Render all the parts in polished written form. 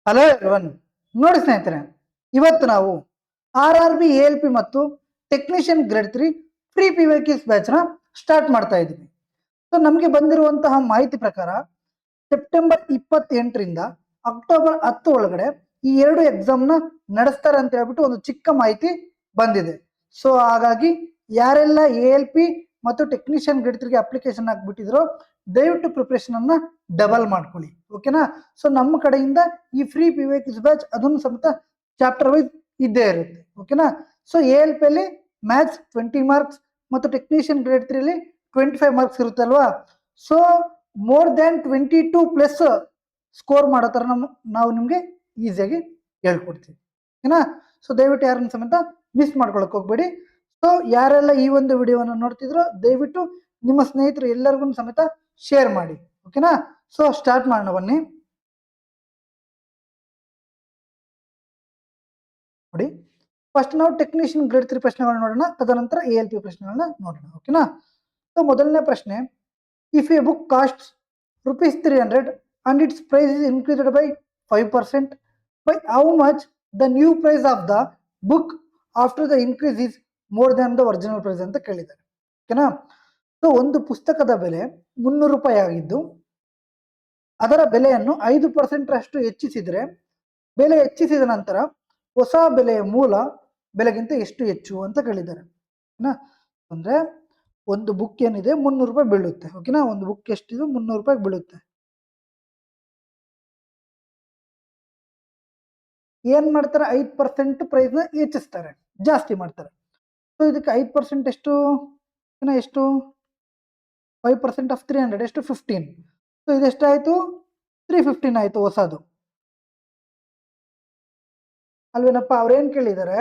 Hello everyone. ನೋಡಿ ಸ್ನೇಹಿತರೆ, ಇವತ್ತು ನಾವು RRB ALP ಮತ್ತು technician grade 3 free PVQs batch ನ ಸ್ಟಾರ್ಟ್ ಮಾಡ್ತಾ ಇದ್ದೀವಿ. ಸೊ ನಮಗೆ ಬಂದಿರುವಂತಹ ಮಾಹಿತಿ ಪ್ರಕಾರ ಸೆಪ್ಟೆಂಬರ್ 28ರಿಂದ ಅಕ್ಟೋಬರ್ 10 ಒಳಗಡೆ ಈ ಎರಡು ಎಕ್ಸಾಮ್ ನ ನಡೆಸ್ತಾರೆ ಅಂತ ಹೇಳ್ಬಿಟ್ಟು ಒಂದು ಚಿಕ್ಕ ಮಾಹಿತಿ ಬಂದಿದೆ. ಸೊ ಹಾಗಾಗಿ ಯಾರೆಲ್ಲ ALP ಮತ್ತು ಟೆಕ್ನಿಷಿಯನ್ ಗ್ರೇಡ್ 3 ಗೆ ಅಪ್ಲಿಕೇಶನ್ ಹಾಕ್ಬಿಟ್ಟಿದ್ರು, ದಯವಿಟ್ಟು ಪ್ರಿಪರೇಷನ್ ಅನ್ನ ಡಬಲ್ ಮಾಡ್ಕೊಳ್ಳಿ. ಓಕೆನಾ? ಸೊ ನಮ್ಮ ಕಡೆಯಿಂದ ಈ ಫ್ರೀ PVQs ಬ್ಯಾಚ್ ಅದನ್ನು ಸಮೇತ ಚಾಪ್ಟರ್ ವೈಸ್ ಇದ್ದೇ ಇರುತ್ತೆ. ಓಕೆನಾ? ಸೊ ALP ಅಲ್ಲಿ ಮ್ಯಾಥ್ಸ್ 20 ಮಾರ್ಕ್ಸ್ ಮತ್ತು ಟೆಕ್ನಿಷಿಯನ್ ಗ್ರೇಡ್ 3 ಅಲ್ಲಿ 25 ಮಾರ್ಕ್ಸ್ ಇರುತ್ತಲ್ವಾ. So more than 22 plus score ಮಾಡೋ ಥರ ನಾವು ನಿಮಗೆ ಈಸಿಯಾಗಿ ಹೇಳ್ಕೊಡ್ತೀವಿ. ಓಕೆನಾ? ಸೊ ದಯವಿಟ್ಟು ಯಾರನ್ನು ಸಮೇತ ಮಿಸ್ ಮಾಡ್ಕೊಳಕ್ ಹೋಗ್ಬೇಡಿ. ಸೊ ಯಾರೆಲ್ಲ ಈ ಒಂದು ವಿಡಿಯೋವನ್ನು ನೋಡ್ತಿದ್ರು, ದಯವಿಟ್ಟು ನಿಮ್ಮ ಸ್ನೇಹಿತರು ಎಲ್ಲರಿಗೂ ಸಮೇತ ಶೇರ್ ಮಾಡಿ. ಓಕೆನಾ? ಸೊ ಸ್ಟಾರ್ಟ್ ಮಾಡೋಣ ಬನ್ನಿ. ನೋಡಿ, ಫಸ್ಟ್ ನಾವು ಟೆಕ್ನಿಷಿಯನ್ ಗ್ರೇಡ್ 3 ಪ್ರಶ್ನೆಗಳನ್ನ ನೋಡೋಣ, ತದನಂತರ ALP ಪ್ರಶ್ನೆಗಳನ್ನ ನೋಡೋಣ. ಓಕೆನಾ? ಸೊ ಮೊದಲನೇ ಪ್ರಶ್ನೆ, if A book costs ₹300 and its price is increased by 5%, by how much the new price of the book after the increase is more than the original price ಅಂತ ಕೇಳಿದ್ದಾರೆ. ಓಕೆನಾ? ಸೊ ಒಂದು ಪುಸ್ತಕದ ಬೆಲೆ ₹300 ಆಗಿದ್ದು ಅದರ ಬೆಲೆಯನ್ನು 5% ರಷ್ಟು ಹೆಚ್ಚಿಸಿದರೆ, ಬೆಲೆ ಹೆಚ್ಚಿಸಿದ ನಂತರ ಹೊಸ ಬೆಲೆಯ ಮೂಲ ಬೆಲೆಗಿಂತ ಎಷ್ಟು ಹೆಚ್ಚು ಅಂತ ಕೇಳಿದ್ದಾರೆ. ಓಕೆನಾ? ಅಂದ್ರೆ ಒಂದು ಬುಕ್ ಏನಿದೆ ₹300 ಬೀಳುತ್ತೆ. ಓಕೆನಾ? ಒಂದು ಬುಕ್ ಎಷ್ಟಿದೆ? ₹300 ಬೀಳುತ್ತೆ. ಏನ್ ಮಾಡ್ತಾರೆ? 5% ಪ್ರೈಸ್ ನ ಹೆಚ್ಚಿಸ್ತಾರೆ, ಜಾಸ್ತಿ ಮಾಡ್ತಾರೆ. ಸೊ ಇದಕ್ಕೆ 5% ಎಷ್ಟು? ಎಷ್ಟು? 5% ಆಫ್ 300 ಎಷ್ಟು? 15. ಸೊ ಇದೆಷ್ಟಾಯ್ತು? 315 ಆಯ್ತು ಹೊಸದು, ಅಲ್ವೇನಪ್ಪ? ಅವ್ರೇನ್ ಕೇಳಿದ್ದಾರೆ?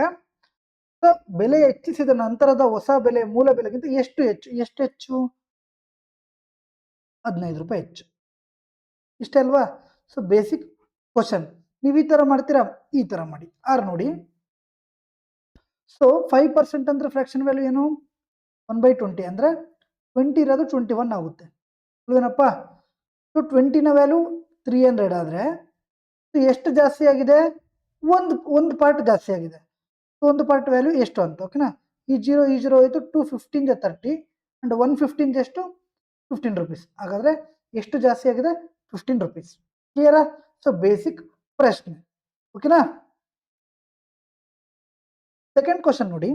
ಬೆಲೆ ಹೆಚ್ಚಿಸಿದ ನಂತರದ ಹೊಸ ಬೆಲೆ ಮೂಲ ಬೆಲೆಗಿಂತ ಎಷ್ಟು ಹೆಚ್ಚು? ಎಷ್ಟು ಹೆಚ್ಚು? ₹15 ಹೆಚ್ಚು. ಇಷ್ಟೇ ಅಲ್ವಾ? So basic question. ನೀವು ಈ ತರ ಮಾಡ್ತೀರಾ? ಈ ತರ ಮಾಡಿ. ನೋಡಿ, ಸೊ 5% ಅಂದ್ರೆ ಫ್ರಾಕ್ಷನ್ ವ್ಯಾಲ್ಯೂ ಏನು? 1/20 ಅಂದ್ರೆ 20 ಇರೋದು 21 ಆಗುತ್ತೆ, ಅಲ್ವೇನಪ್ಪ? ಸೊ 20 ನ ವ್ಯಾಲ್ಯೂ 300 ಆದ್ರೆ ಎಷ್ಟು ಜಾಸ್ತಿ ಆಗಿದೆ? ಒಂದು ಪಾರ್ಟ್ ಜಾಸ್ತಿ ಆಗಿದೆ. ಒಂದು ಪಾರ್ಟ್ ವ್ಯಾಲ್ಯೂ ಎಷ್ಟು ಅಂತ. ಓಕೆನಾ? ಈ 0 ಆಯ್ತು. 215 30 ಅಂಡ್ 115 ಎಷ್ಟು? ₹15. ಹಾಗಾದ್ರೆ ಎಷ್ಟು ಜಾಸ್ತಿ ಆಗಿದೆ? ₹15. ಕ್ಲಿಯರಾ? ಸೊ ಬೇಸಿಕ್ ಪ್ರಶ್ನೆ. ಓಕೆನಾ? ಸೆಕೆಂಡ್ ಕ್ವಶನ್ ನೋಡಿ,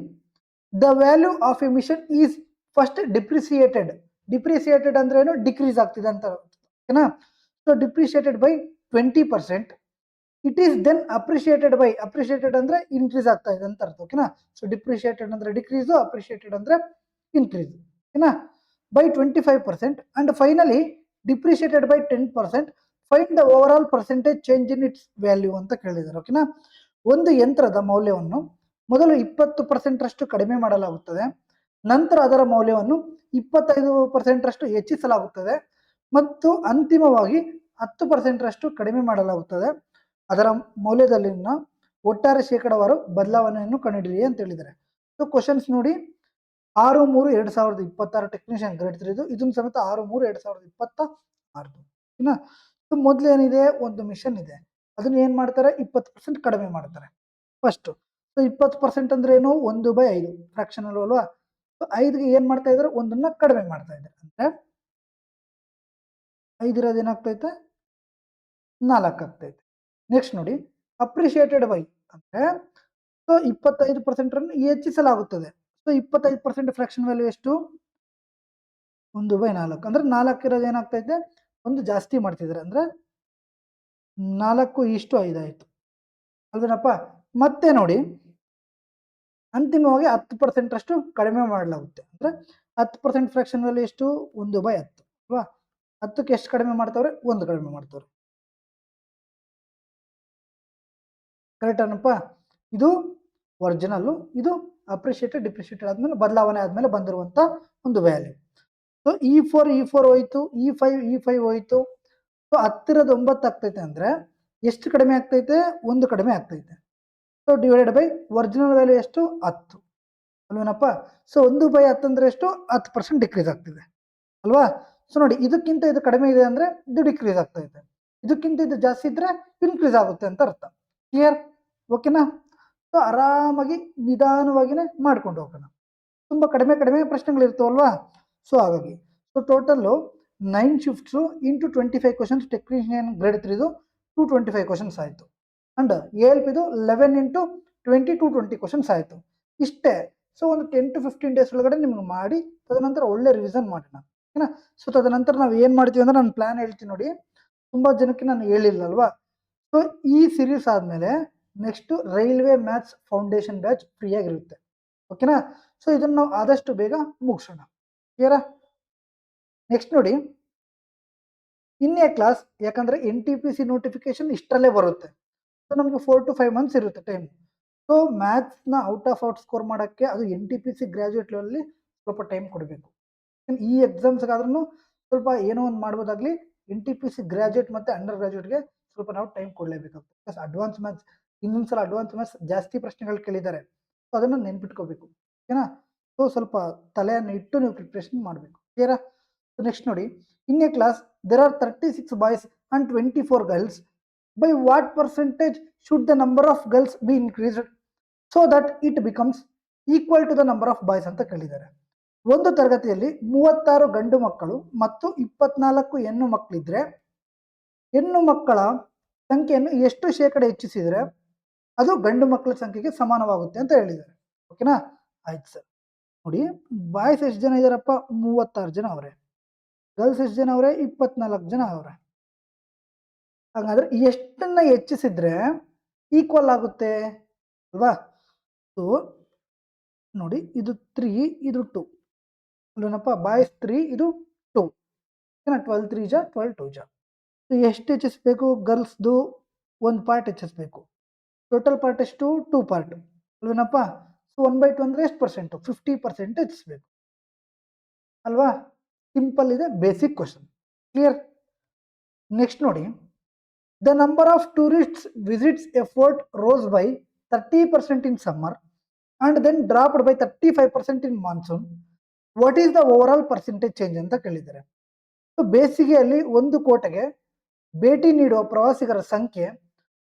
the value of a machine is first depreciated. Depreciated ಅಂದ್ರೆ ಏನು? ಡಿಕ್ರೀಸ್ ಆಗ್ತಿದೆ ಅಂತ. ಓಕೆನಾ? So depreciated by 20%. It is then appreciated by, appreciated ಅಂದ್ರೆ ಇನ್ಕ್ರೀಸ್ ಆಗ್ತಾ ಇದೆ ಅಂತ ಅರ್ಥ. ಓಕೆನಾ? ಸೊ ಡಿಪ್ರಿಷಿಯೇಟೆಡ್ ಅಂದ್ರೆ ಡಿಕ್ರೀಸ್, ಅಪ್ರಿಷಿಯೇಟೆಡ್ ಅಂದ್ರೆ ಇನ್ಕ್ರೀಸ್. ಓಕೆನಾ? By 25% and finally depreciated by 10%. Find the overall percentage change in its value ಅಂತ ಕೇಳಿದ್ದಾರೆ. ಓಕೆನಾ? ಒಂದು ಯಂತ್ರದ ಮೌಲ್ಯವನ್ನು ಮೊದಲು 20% ರಷ್ಟು ಕಡಿಮೆ ಮಾಡಲಾಗುತ್ತದೆ, ನಂತರ ಅದರ ಮೌಲ್ಯವನ್ನು 25% ರಷ್ಟು ಹೆಚ್ಚಿಸಲಾಗುತ್ತದೆ ಮತ್ತು ಅಂತಿಮವಾಗಿ 10% ರಷ್ಟು ಕಡಿಮೆ ಮಾಡಲಾಗುತ್ತದೆ. ಅದರ ಮೌಲ್ಯದಲ್ಲಿನ ಒಟ್ಟಾರೆ ಶೇಕಡಾವಾರು ಬದಲಾವಣೆಯನ್ನು ಕಂಡುಹಿಡಿಯಿರಿ ಅಂತ ಹೇಳಿದ್ದಾರೆ. ಸೊ ಕ್ವಶನ್ಸ್ ನೋಡಿ, 6/3/2026 ಟೆಕ್ನಿಷಿಯನ್ ಗ್ರೇಡ್ 3 ಇದನ್ನು ಸಮೇತ 6/3/2026. ಓಕೆನಾ? ಸೊ ಮೊದಲು ಏನಿದೆ? ಒಂದು ಮಿಷನ್ ಇದೆ, ಅದನ್ನ ಏನ್ ಮಾಡ್ತಾರೆ? 20% ಕಡಿಮೆ ಮಾಡ್ತಾರೆ ಫಸ್ಟ್. ಸೊ 20% ಅಂದ್ರೆ ಏನು? 1/5 ಫ್ರಾಕ್ಷನ್ ಅಲ್ವಾ? ಸೊ 5ಗೆ ಏನ್ ಮಾಡ್ತಾ ಇದ್ದಾರೆ? ಒಂದನ್ನ ಕಡಿಮೆ ಮಾಡ್ತಾ ಇದ್ದಾರೆ. ಅಂದ್ರೆ 5 ಇರೋದು ಏನಾಗ್ತೈತೆ? 4 ಆಗ್ತೈತೆ. ನೆಕ್ಸ್ಟ್ ನೋಡಿ, ಅಪ್ರಿಷಿಯೇಟೆಡ್ ಬೈ ಅಂದ್ರೆ ಸೊ 25% ಅನ್ನು ಹೆಚ್ಚಿಸಲಾಗುತ್ತದೆ. ಸೊ 25% ಫ್ರಾಕ್ಷನ್ ವ್ಯಾಲ್ಯೂ ಎಷ್ಟು? 1/4 ಅಂದ್ರೆ 4 ಇರೋದು ಏನಾಗ್ತೈತೆ? ಒಂದು ಜಾಸ್ತಿ ಮಾಡ್ತಿದ್ದಾರೆ, ಅಂದ್ರೆ 4:5 ಆಯ್ತು, ಅಲ್ವೇನಪ್ಪ? ಮತ್ತೆ ನೋಡಿ, ಅಂತಿಮವಾಗಿ 10% ಅಷ್ಟು ಕಡಿಮೆ ಮಾಡಲಾಗುತ್ತೆ. ಅಂದ್ರೆ 10% ಫ್ರಾಕ್ಷನ್ ವ್ಯಾಲ್ಯೂ ಎಷ್ಟು? 1/10 ಅಲ್ವಾ? 10ಕ್ಕೆ ಎಷ್ಟು ಕಡಿಮೆ ಮಾಡ್ತಾವ್ರೆ? 1 ಕಡಿಮೆ ಮಾಡ್ತಾವ್ರೆ. ಕರೆಕ್ಟ್ ಏನಪ್ಪ? ಇದು ಒರಿಜಿನಲ್, ಇದು ಅಪ್ರಿಷಿಯೇಟೆಡ್ ಡಿಪ್ರಿಷಿಯೇಟೆಡ್ ಆದ್ಮೇಲೆ ಬದಲಾವಣೆ ಆದ್ಮೇಲೆ ಬಂದಿರುವಂತ ಒಂದು ವ್ಯಾಲ್ಯೂ. ಸೊ E4 ಹೋಯ್ತು, E5 ಹೋಯ್ತು. ಸೊ 10 9 ಆಗ್ತೈತೆ ಅಂದ್ರೆ ಎಷ್ಟು ಕಡಿಮೆ ಆಗ್ತೈತೆ? 1 ಕಡಿಮೆ ಆಗ್ತೈತೆ. So divided by original value ಎಷ್ಟು? 10, ಅಲ್ವೇನಪ್ಪ? ಸೊ 1/10 ಅಂದ್ರೆ ಎಷ್ಟು? 10% ಡಿಕ್ರೀಸ್ ಆಗ್ತಿದೆ, ಅಲ್ವಾ? ಸೊ ನೋಡಿ, ಇದಕ್ಕಿಂತ ಇದು ಕಡಿಮೆ ಇದೆ ಅಂದ್ರೆ ಇದು ಡಿಕ್ರೀಸ್ ಆಗ್ತೈತೆ. ಇದಕ್ಕಿಂತ ಇದು ಜಾಸ್ತಿ ಇದ್ರೆ ಇನ್ಕ್ರೀಸ್ ಆಗುತ್ತೆ ಅಂತ ಅರ್ಥ. ಕ್ಲಿಯರ್? ಓಕೆನಾ? ಸೊ ಆರಾಮಾಗಿ ನಿಧಾನವಾಗಿನೇ ಮಾಡ್ಕೊಂಡು ಹೋಗೋಣ. ತುಂಬ ಕಡಿಮೆ ಕಡಿಮೆ ಪ್ರಶ್ನೆಗಳು ಇರ್ತಾವಲ್ವಾ, ಸೊ ಹಾಗಾಗಿ so total 9 shifts into 25 questions technician grade 3 225 questions ಆಯಿತು. ಅಂಡ್ ALPದು 11 ಇಂಟು 20 220 ಕ್ವಶನ್ಸ್ ಆಯಿತು. ಇಷ್ಟೇ. ಸೊ ಒಂದು 10 to 15 ಡೇಸ್ ಒಳಗಡೆ ನಿಮ್ಗೆ ಮಾಡಿ ತದನಂತರ ಒಳ್ಳೆ ರಿವಿಷನ್ ಮಾಡೋಣ. ಓಕೆನಾ? ಸೊ ತದನಂತರ ನಾವು ಏನು ಮಾಡ್ತೀವಿ ಅಂದ್ರೆ ನಾನು ಪ್ಲ್ಯಾನ್ ಹೇಳ್ತೀನಿ ನೋಡಿ. ತುಂಬ ಜನಕ್ಕೆ ನಾನು ಹೇಳಿಲ್ಲ ಅಲ್ವಾ. ಸೊ ಈ ಸೀರೀಸ್ ಆದಮೇಲೆ next railway maths foundation batch ಫ್ರೀಯಾಗಿರುತ್ತೆ. ಓಕೆನಾ? ಸೊ ಇದನ್ನು ನಾವು ಆದಷ್ಟು ಬೇಗ ಮುಗಿಸೋಣ. ಕ್ಲಿಯರಾ? ನೆಕ್ಸ್ಟ್ ನೋಡಿ, ಇನ್ನೇ ಕ್ಲಾಸ್, ಯಾಕಂದರೆ NTPC ನೋಟಿಫಿಕೇಶನ್ ಇಷ್ಟರಲ್ಲೇ ಬರುತ್ತೆ. ಸೊ ನಮಗೆ 4 to 5 ಮಂತ್ಸ್ ಇರುತ್ತೆ ಟೈಮ್. ಸೊ ಮ್ಯಾಥ್ಸ್ನ ಔಟ್ ಆಫ್ ಔಟ್ ಸ್ಕೋರ್ ಮಾಡೋಕ್ಕೆ ಅದು NTPC ಗ್ರ್ಯಾಜುಯೇಟ್ ಲೆವೆಲಲ್ಲಿ ಸ್ವಲ್ಪ ಟೈಮ್ ಕೊಡಬೇಕು. ಈ ಎಕ್ಸಾಮ್ಸ್ಗಾದ್ರೂ ಸ್ವಲ್ಪ ಏನೋ ಒಂದು ಮಾಡ್ಬೋದಾಗಲಿ, NTPC ಗ್ರ್ಯಾಜುಯೇಟ್ ಮತ್ತು ಅಂಡರ್ ಗ್ರ್ಯಾಜುಯೇಟ್ಗೆ ಸ್ವಲ್ಪ ನಾವು ಟೈಮ್ ಕೊಡಲೇಬೇಕಾಗುತ್ತೆ. ಪ್ಲಸ್ ಅಡ್ವಾನ್ಸ್ ಮ್ಯಾಥ್ಸ್ ಇನ್ನೊಂದು ಸಲ ಅಡ್ವಾನ್ಸ್ ಮ್ಯಾಥ್ಸ್ ಜಾಸ್ತಿ ಪ್ರಶ್ನೆಗಳು ಕೇಳಿದ್ದಾರೆ. ಸೊ ಅದನ್ನು ನೆನ್ಪಿಟ್ಕೋಬೇಕು. ಓಕೆನಾ? ಸೊ ಸ್ವಲ್ಪ ತಲೆಯನ್ನು ಇಟ್ಟು ನೀವು ಪ್ರಿಪ್ರೇಷನ್ ಮಾಡಬೇಕು. ಕ್ಲಿಯರಾ? ಸೊ ನೆಕ್ಸ್ಟ್ ನೋಡಿ, in A class there are 36 boys and 24 girls. By what percentage should the number of girls be increased so that it becomes equal to the number of boys ಅಂತ ಕೇಳಿದ್ದಾರೆ. ಒಂದು ತರಗತಿಯಲ್ಲಿ 36 ಗಂಡು ಮಕ್ಕಳು ಮತ್ತು 24 ಹೆಣ್ಣು ಮಕ್ಕಳಿದ್ರೆ ಹೆಣ್ಣು ಮಕ್ಕಳ ಸಂಖ್ಯೆಯನ್ನು ಎಷ್ಟು ಶೇಕಡ ಹೆಚ್ಚಿಸಿದರೆ ಅದು ಗಂಡು ಮಕ್ಕಳ ಸಂಖ್ಯೆಗೆ ಸಮಾನವಾಗುತ್ತೆ ಅಂತ ಹೇಳಿದ್ದಾರೆ. ಓಕೆನಾ? ಆಯ್ತು ಸರ್. ನೋಡಿ, ಬಾಯ್ಸ್ ಎಷ್ಟು ಜನ ಇದ್ದಾರಪ್ಪ? 36 ಜನ ಅವರೇ. ಗರ್ಲ್ಸ್ ಎಷ್ಟು ಜನ ಅವರೇ? 24 ಜನ ಅವರೇ. ಹಾಗಾದ್ರೆ ಎಷ್ಟನ್ನ ಹೆಚ್ಚಿಸಿದ್ರೆ ಈಕ್ವಲ್ ಆಗುತ್ತೆ ಅಲ್ವಾ? ಸೊ ನೋಡಿ, ಇದು 3 ಇದು 2 ಅಲ್ವೇನಪ್ಪ? ಬಾಯ್ಸ್ 3 ಇದು 2. ಓಕೆನಾ? 12 3 ಜಾ 12 2 ಜಾ. ಸೊ ಎಷ್ಟು ಹೆಚ್ಚಿಸ್ಬೇಕು? ಗರ್ಲ್ಸ್ದು 1 ಪಾರ್ಟ್ ಹೆಚ್ಚಿಸ್ಬೇಕು. ಟೋಟಲ್ ಪಾರ್ಟ್ ಎಷ್ಟು? 2 ಪಾರ್ಟ್ ಅಲ್ವೇನಪ್ಪ? ಸೊ 1/2 ಅಂದರೆ ಎಷ್ಟು ಪರ್ಸೆಂಟು? 50% ಹೆಚ್ಚಿಸ್ಬೇಕು ಅಲ್ವಾ? ಸಿಂಪಲ್ ಇದೆ, ಬೇಸಿಕ್ ಕ್ವಶನ್. ಕ್ಲಿಯರ್? ನೆಕ್ಸ್ಟ್ ನೋಡಿ, the number of tourists visits a fort rose by 30% in summer and then dropped by 35% in monsoon. What is the overall percentage change ಅಂತ ಕೇಳಿದ್ದಾರೆ. So ಬೇಸಿಗೆಯಲ್ಲಿ ಒಂದು ಕೋಟೆಗೆ ಭೇಟಿ ನೀಡುವ ಪ್ರವಾಸಿಗರ ಸಂಖ್ಯೆ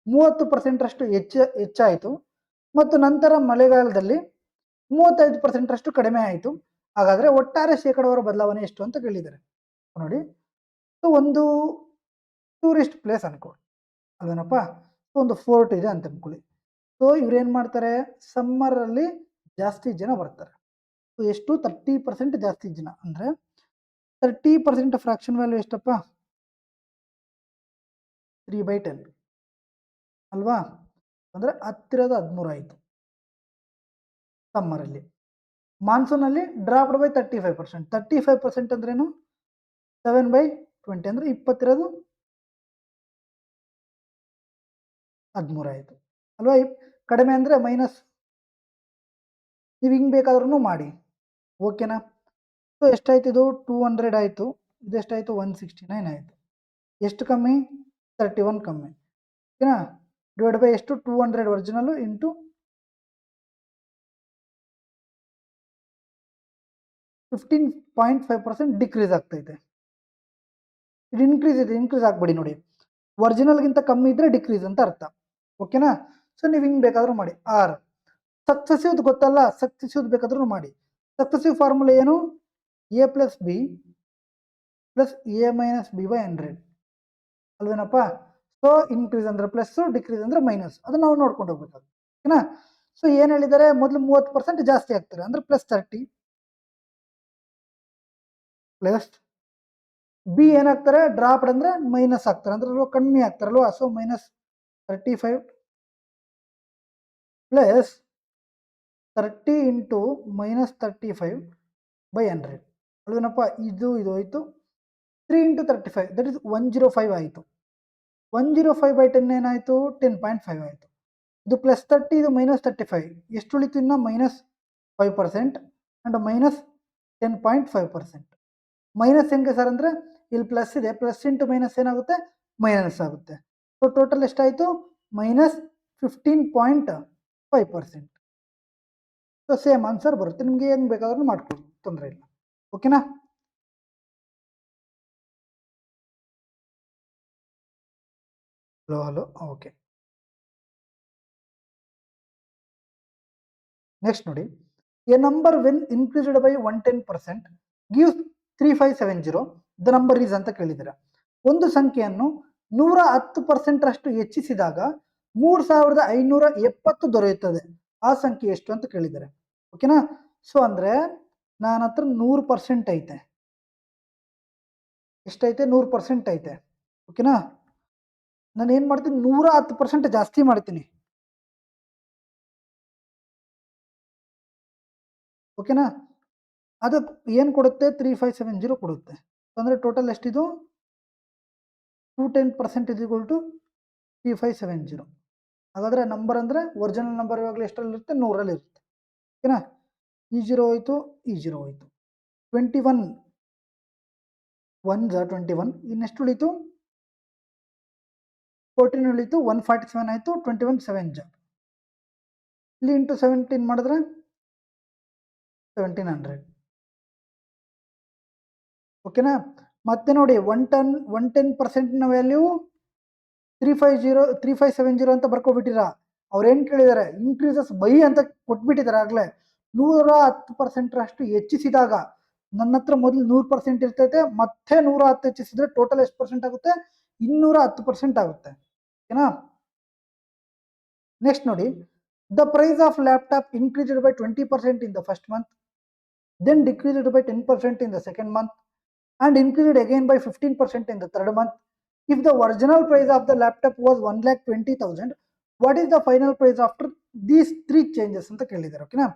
30% ಹೆಚ್ಚಾಯಿತು ಮತ್ತು ನಂತರ ಮಳೆಗಾಲದಲ್ಲಿ 35% ಕಡಿಮೆ ಆಯಿತು. ಹಾಗಾದರೆ ಒಟ್ಟಾರೆ ಶೇಕಡಾವಾರು ಬದಲಾವಣೆ ಎಷ್ಟು ಅಂತ ಕೇಳಿದ್ದಾರೆ. ನೋಡಿ, ಸೊ ಒಂದು ಟೂರಿಸ್ಟ್ ಪ್ಲೇಸ್ ಅನ್ಕೊಳ್ಳಿ ಅಲ್ವೇನಪ್ಪ? ಸೊ ಒಂದು ಫೋರ್ಟ್ ಇದೆ ಅಂತ ಅನ್ಕೊಳ್ಳಿ. ಸೊ ಇವ್ರೇನು ಮಾಡ್ತಾರೆ? ಸಮ್ಮರಲ್ಲಿ ಜಾಸ್ತಿ ಜನ ಬರ್ತಾರೆ. ಸೊ ಎಷ್ಟು? 30% ಜಾಸ್ತಿ ಜನ ಅಂದರೆ 30% ಫ್ರಾಕ್ಷನ್ ವ್ಯಾಲ್ಯೂ ಎಷ್ಟಪ್ಪ? 3/10 ಅಲ್ವಾ? ಅಂದರೆ 10⁻13 ಆಯಿತು ಸಮ್ಮರಲ್ಲಿ. ಮಾನ್ಸೂನಲ್ಲಿ ಡ್ರಾಪ್ಡ್ ಬೈ 35%. 35% ಅಂದ್ರೇನು? 7/20 ಅಂದರೆ 20⁻13 ಆಯಿತು ಅಲ್ವಾ? ಕಡಿಮೆ ಅಂದರೆ ಮೈನಸ್. ನೀವು ಹಿಂಗೆ ಬೇಕಾದ್ರೂ ಮಾಡಿ. ಓಕೆನಾ? ಸೊ ಎಷ್ಟಾಯ್ತು? ಇದು 200 ಆಯಿತು. ಇದೆಷ್ಟಾಯಿತು? 169 ಆಯಿತು. ಎಷ್ಟು ಕಮ್ಮಿ? 31 ಕಮ್ಮಿ. ಓಕೆನಾ? ಡಿವೈಡ್ ಬೈ ಎಷ್ಟು? 200 ಒರಿಜಿನಲ್ಲು ಇಂಟು 15.5% ಡಿಕ್ರೀಸ್ ಆಗ್ತೈತೆ. ಇದು ಇನ್ಕ್ರೀಸ್ ಆಗಬೇಡಿ ನೋಡಿ. ಒರಿಜಿನಲ್ಗಿಂತ ಕಮ್ಮಿ ಇದ್ರೆ ಡಿಕ್ರೀಸ್ ಅಂತ ಅರ್ಥ. ಓಕೆನಾ? ಸೊ ನೀವು ಹಿಂಗೆ ಬೇಕಾದ್ರೂ ಮಾಡಿ. ಆರ್ ಸಕ್ಸೆಸಿವ್ದು ಗೊತ್ತಲ್ಲ, ಸಕ್ಸೆಸಿವ್ದು ಬೇಕಾದ್ರೂ ಮಾಡಿ. ಸಕ್ಸೆಸಿವ್ ಫಾರ್ಮುಲಾ ಏನು? A + B + A - B / 100 ಅಲ್ವೇನಪ್ಪ? So increase ಅಂದರೆ ಪ್ಲಸ್ಸು, ಡಿಕ್ರೀಸ್ ಅಂದರೆ ಮೈನಸ್. ಅದು ನಾವು ನೋಡ್ಕೊಂಡು ಹೋಗ್ಬೇಕಾಗುತ್ತೆ. ಓಕೆನಾ? ಸೊ ಏನು ಹೇಳಿದ್ದಾರೆ? ಮೊದಲು 30% ಜಾಸ್ತಿ ಆಗ್ತಾರೆ ಅಂದರೆ +30 ಪ್ಲಸ್ ಬಿ ಏನಾಗ್ತಾರೆ? ಡ್ರಾಪ್ಡ್ ಅಂದರೆ ಮೈನಸ್ ಆಗ್ತಾರೆ ಅಂದ್ರೆ ಕಮ್ಮಿ ಆಗ್ತಾರಲ್ವಾ? ಸೊ -35 ಪ್ಲಸ್ 30 ಇಂಟು -35/100 ಅಲ್ವೇನಪ್ಪ? ಇದು ಹೋಯ್ತು. 3 ಇಂಟು 35 ದಟ್ ಇಸ್ 105 ಆಯಿತು. 105/10 ಏನಾಯಿತು? 10.5 ಆಯಿತು. ಇದು +30, ಇದು -35. ಎಷ್ಟು ಉಳಿತು? ಇನ್ನು -5% ಆ್ಯಂಡ್ -10.5%. ಮೈನಸ್ ಹೆಂಗೆ ಸರ್ ಅಂದರೆ ಇಲ್ಲಿ ಪ್ಲಸ್ ಇದೆ, ಪ್ಲಸ್ ಇಂಟು ಮೈನಸ್ ಏನಾಗುತ್ತೆ? ಮೈನಸ್ ಆಗುತ್ತೆ. ಸೊ ಟೋಟಲ್ ಎಷ್ಟಾಯಿತು? -15.5%. ಸೊ ಸೇಮ್ ಆನ್ಸರ್ ಬರುತ್ತೆ. ನಿಮಗೆ ಏನು ಬೇಕಾದ್ರೂ ಮಾಡ್ಕೊಳ್ಳಿ, ತೊಂದರೆ ಇಲ್ಲ. ಓಕೆನಾ? Hello okay. ನೆಕ್ಸ್ಟ್ ನೋಡಿ, A number when increased by 110% gives 3570 the number is ಅಂತ ಕೇಳಿದ್ದಾರೆ. ಒಂದು ಸಂಖ್ಯೆಯನ್ನು 110% ರಷ್ಟು ಹೆಚ್ಚಿಸಿದಾಗ 3570 ದೊರೆಯುತ್ತದೆ. ಆ ಸಂಖ್ಯೆ ಎಷ್ಟು ಅಂತ ಕೇಳಿದ್ದಾರೆ. ಓಕೆನಾ. ಸೊ ಅಂದ್ರೆ ನನ್ನ ಹತ್ರ 100% ಐತೆ. ಎಷ್ಟೈತೆ? 100% ಐತೆ. ಓಕೆನಾ. ನಾನು ಏನ್ ಮಾಡ್ತೀನಿ, 110% ಜಾಸ್ತಿ ಮಾಡ್ತೀನಿ. ಓಕೆನಾ. ಅದು ಏನು ಕೊಡುತ್ತೆ? 3570 ಕೊಡುತ್ತೆ. ಅಂದರೆ ಟೋಟಲ್ ಎಷ್ಟಿದು? 210% ಇಸ್ ಈಕ್ವಲ್ ಟು 3570. ಹಾಗಾದ್ರೆ ನಂಬರ್ ಅಂದರೆ ಒರಿಜಿನಲ್ ನಂಬರ್ ಇವಾಗಲೂ ಎಷ್ಟರಲ್ಲಿರುತ್ತೆ? 100ರಲ್ಲಿ ಇರುತ್ತೆ. ಓಕೆನಾ. ಈ 0 ಹೋಯ್ತು, ಈ 0 ಹೋಯ್ತು. 21 1 21. ಇನ್ನೆಷ್ಟು ಉಳಿತು? 14 ಉಳಿತು. 147 ಆಯಿತು. 21 7 ಇಲ್ಲಿ ಇಂಟು 17 ಮಾಡಿದ್ರೆ 1700. ಓಕೆನಾ. ಮತ್ತೆ ನೋಡಿ, 110% ವ್ಯಾಲ್ಯೂ 3570 ಅಂತ ಬರ್ಕೊಬಿಟ್ಟಿರ. ಅವ್ರು ಏನು ಕೇಳಿದ್ದಾರೆ? ಇನ್ಕ್ರೀಸಸ್ ಬೈ ಅಂತ ಕೊಟ್ಬಿಟ್ಟಿದ್ದಾರೆ ಆಗಲೇ. 110% ರಷ್ಟು ಹೆಚ್ಚಿಸಿದಾಗ ನನ್ನ ಹತ್ರ ಮೊದಲು 100% ಇರ್ತೈತೆ, ಮತ್ತೆ 110 ಹೆಚ್ಚಿಸಿದ್ರೆ ಟೋಟಲ್ ಎಷ್ಟು ಪರ್ಸೆಂಟ್ ಆಗುತ್ತೆ? 210% ಆಗುತ್ತೆ. ಓಕೆನಾ. ನೆಕ್ಸ್ಟ್ ನೋಡಿ, the price of laptop increased by 20% in the first month, then decreased by 10% in the second month, and increased again by 15% in the third month. If the original price of the laptop was 1,20,000, what is the final price after these 3 changes ಅಂತ ಕೇಳಿದ್ದಾರೆ. ಓಕೆನಾ.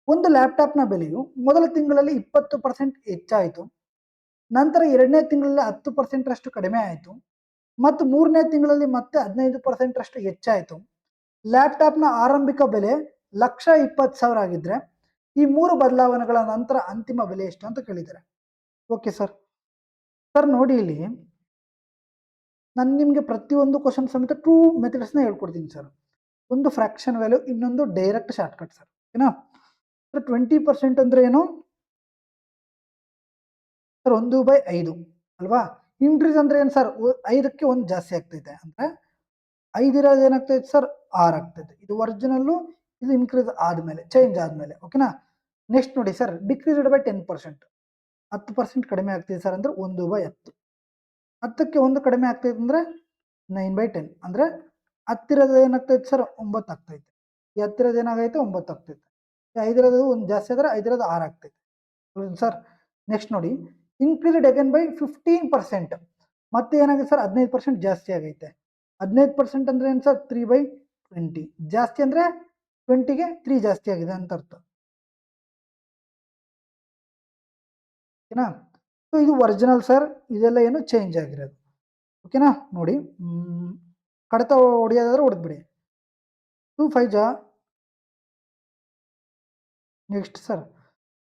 ಒಂದು ಲ್ಯಾಪ್ಟಾಪ್ನ ಬೆಲೆಯು ಮೊದಲ ತಿಂಗಳಲ್ಲಿ 20% ಹೆಚ್ಚಾಯಿತು, ನಂತರ ಎರಡನೇ ತಿಂಗಳಲ್ಲಿ 10% ರಷ್ಟು ಕಡಿಮೆ ಆಯಿತು, ಮತ್ತು ಮೂರನೇ ತಿಂಗಳಲ್ಲಿ ಮತ್ತೆ 15% ರಷ್ಟು ಹೆಚ್ಚಾಯಿತು. ಲ್ಯಾಪ್ಟಾಪ್ನ ಆರಂಭಿಕ ಬೆಲೆ 1,20,000 ಆಗಿದ್ರೆ ಈ 3 ಬದಲಾವಣೆಗಳ ನಂತರ ಅಂತಿಮ ಬೆಲೆ ಎಷ್ಟು ಅಂತ ಕೇಳಿದ್ದಾರೆ. Okay sir. ಸರ್ ನೋಡಿ, ಇಲ್ಲಿ ನಾನು ನಿಮಗೆ ಪ್ರತಿಯೊಂದು ಕ್ವಶನ್ ಸಮೇತ 2 ಮೆಥಡ್ಸ್ನ ಹೇಳ್ಕೊಡ್ತೀನಿ ಸರ್. ಒಂದು ಫ್ರಾಕ್ಷನ್ ವ್ಯಾಲ್ಯೂ, ಇನ್ನೊಂದು ಡೈರೆಕ್ಟ್ ಶಾರ್ಟ್ಕಟ್ ಸರ್. ಓಕೆನಾ. ಸರ್ 20% ಅಂದ್ರೆ ಏನು ಸರ್? 1/5 ಅಲ್ವಾ. ಇನ್ಕ್ರೀಸ್ ಅಂದ್ರೆ ಏನು ಸರ್? 5ಕ್ಕೆ 1 ಜಾಸ್ತಿ ಆಗ್ತೈತೆ ಅಂದ್ರೆ 5 ಇರೋದು ಏನಾಗ್ತೈತೆ ಸರ್? 6 ಆಗ್ತೈತೆ. ಇದು ಒರಿಜಿನಲ್ಲು, ಇದು ಇನ್ಕ್ರೀಸ್ ಆದಮೇಲೆ, ಚೇಂಜ್ ಆದಮೇಲೆ. ಓಕೆನಾ. ನೆಕ್ಸ್ಟ್ ನೋಡಿ ಸರ್, ಡಿಕ್ರೀಸ್ಡ್ ಬೈ 10%, 10% ಕಡಿಮೆ ಆಗ್ತಿದೆ ಸರ್ ಅಂದ್ರೆ 1/10. 10ಕ್ಕೆ 1 ಕಡಿಮೆ ಆಗ್ತೈತೆ ಅಂದ್ರೆ 9/10 ಅಂದ್ರೆ ಹತ್ತಿರದ ಏನಾಗ್ತೈತೆ ಸರ್? 9 ಆಗ್ತೈತೆ. ಈ ಹತ್ತಿರದ ಏನಾಗೈತೆ? 9 ಆಗ್ತೈತೆ. 5 1 ಜಾಸ್ತಿ ಆದರೆ 5 6 ಆಗ್ತೈತೆ ಸರ್. ನೆಕ್ಸ್ಟ್ ನೋಡಿ, ಇನ್ಕ್ರೀಸ್ಡ್ ಅಗೇನ್ ಬೈ 15%, ಮತ್ತೆ ಏನಾಗಿದೆ ಸರ್? 15% ಜಾಸ್ತಿ ಆಗೈತೆ. 15% ಅಂದ್ರೆ ಏನು ಸರ್? 3/20. ಜಾಸ್ತಿ ಅಂದ್ರೆ 20ಗೆ 3 ಜಾಸ್ತಿ ಆಗಿದೆ ಅಂತ ಅರ್ಥ. ಓಕೆನಾ. ಸೊ ಇದು ಒರಿಜಿನಲ್ ಸರ್, ಇದೆಲ್ಲ ಏನು ಚೇಂಜ್ ಆಗಿರೋದು. ಓಕೆನಾ. ನೋಡಿ, ಕಡತ ಹೊಡೆಯೋದಾದ್ರೆ ಹೊಡೆದ್ಬಿಡಿ. 2 5 ಜಾ, next sir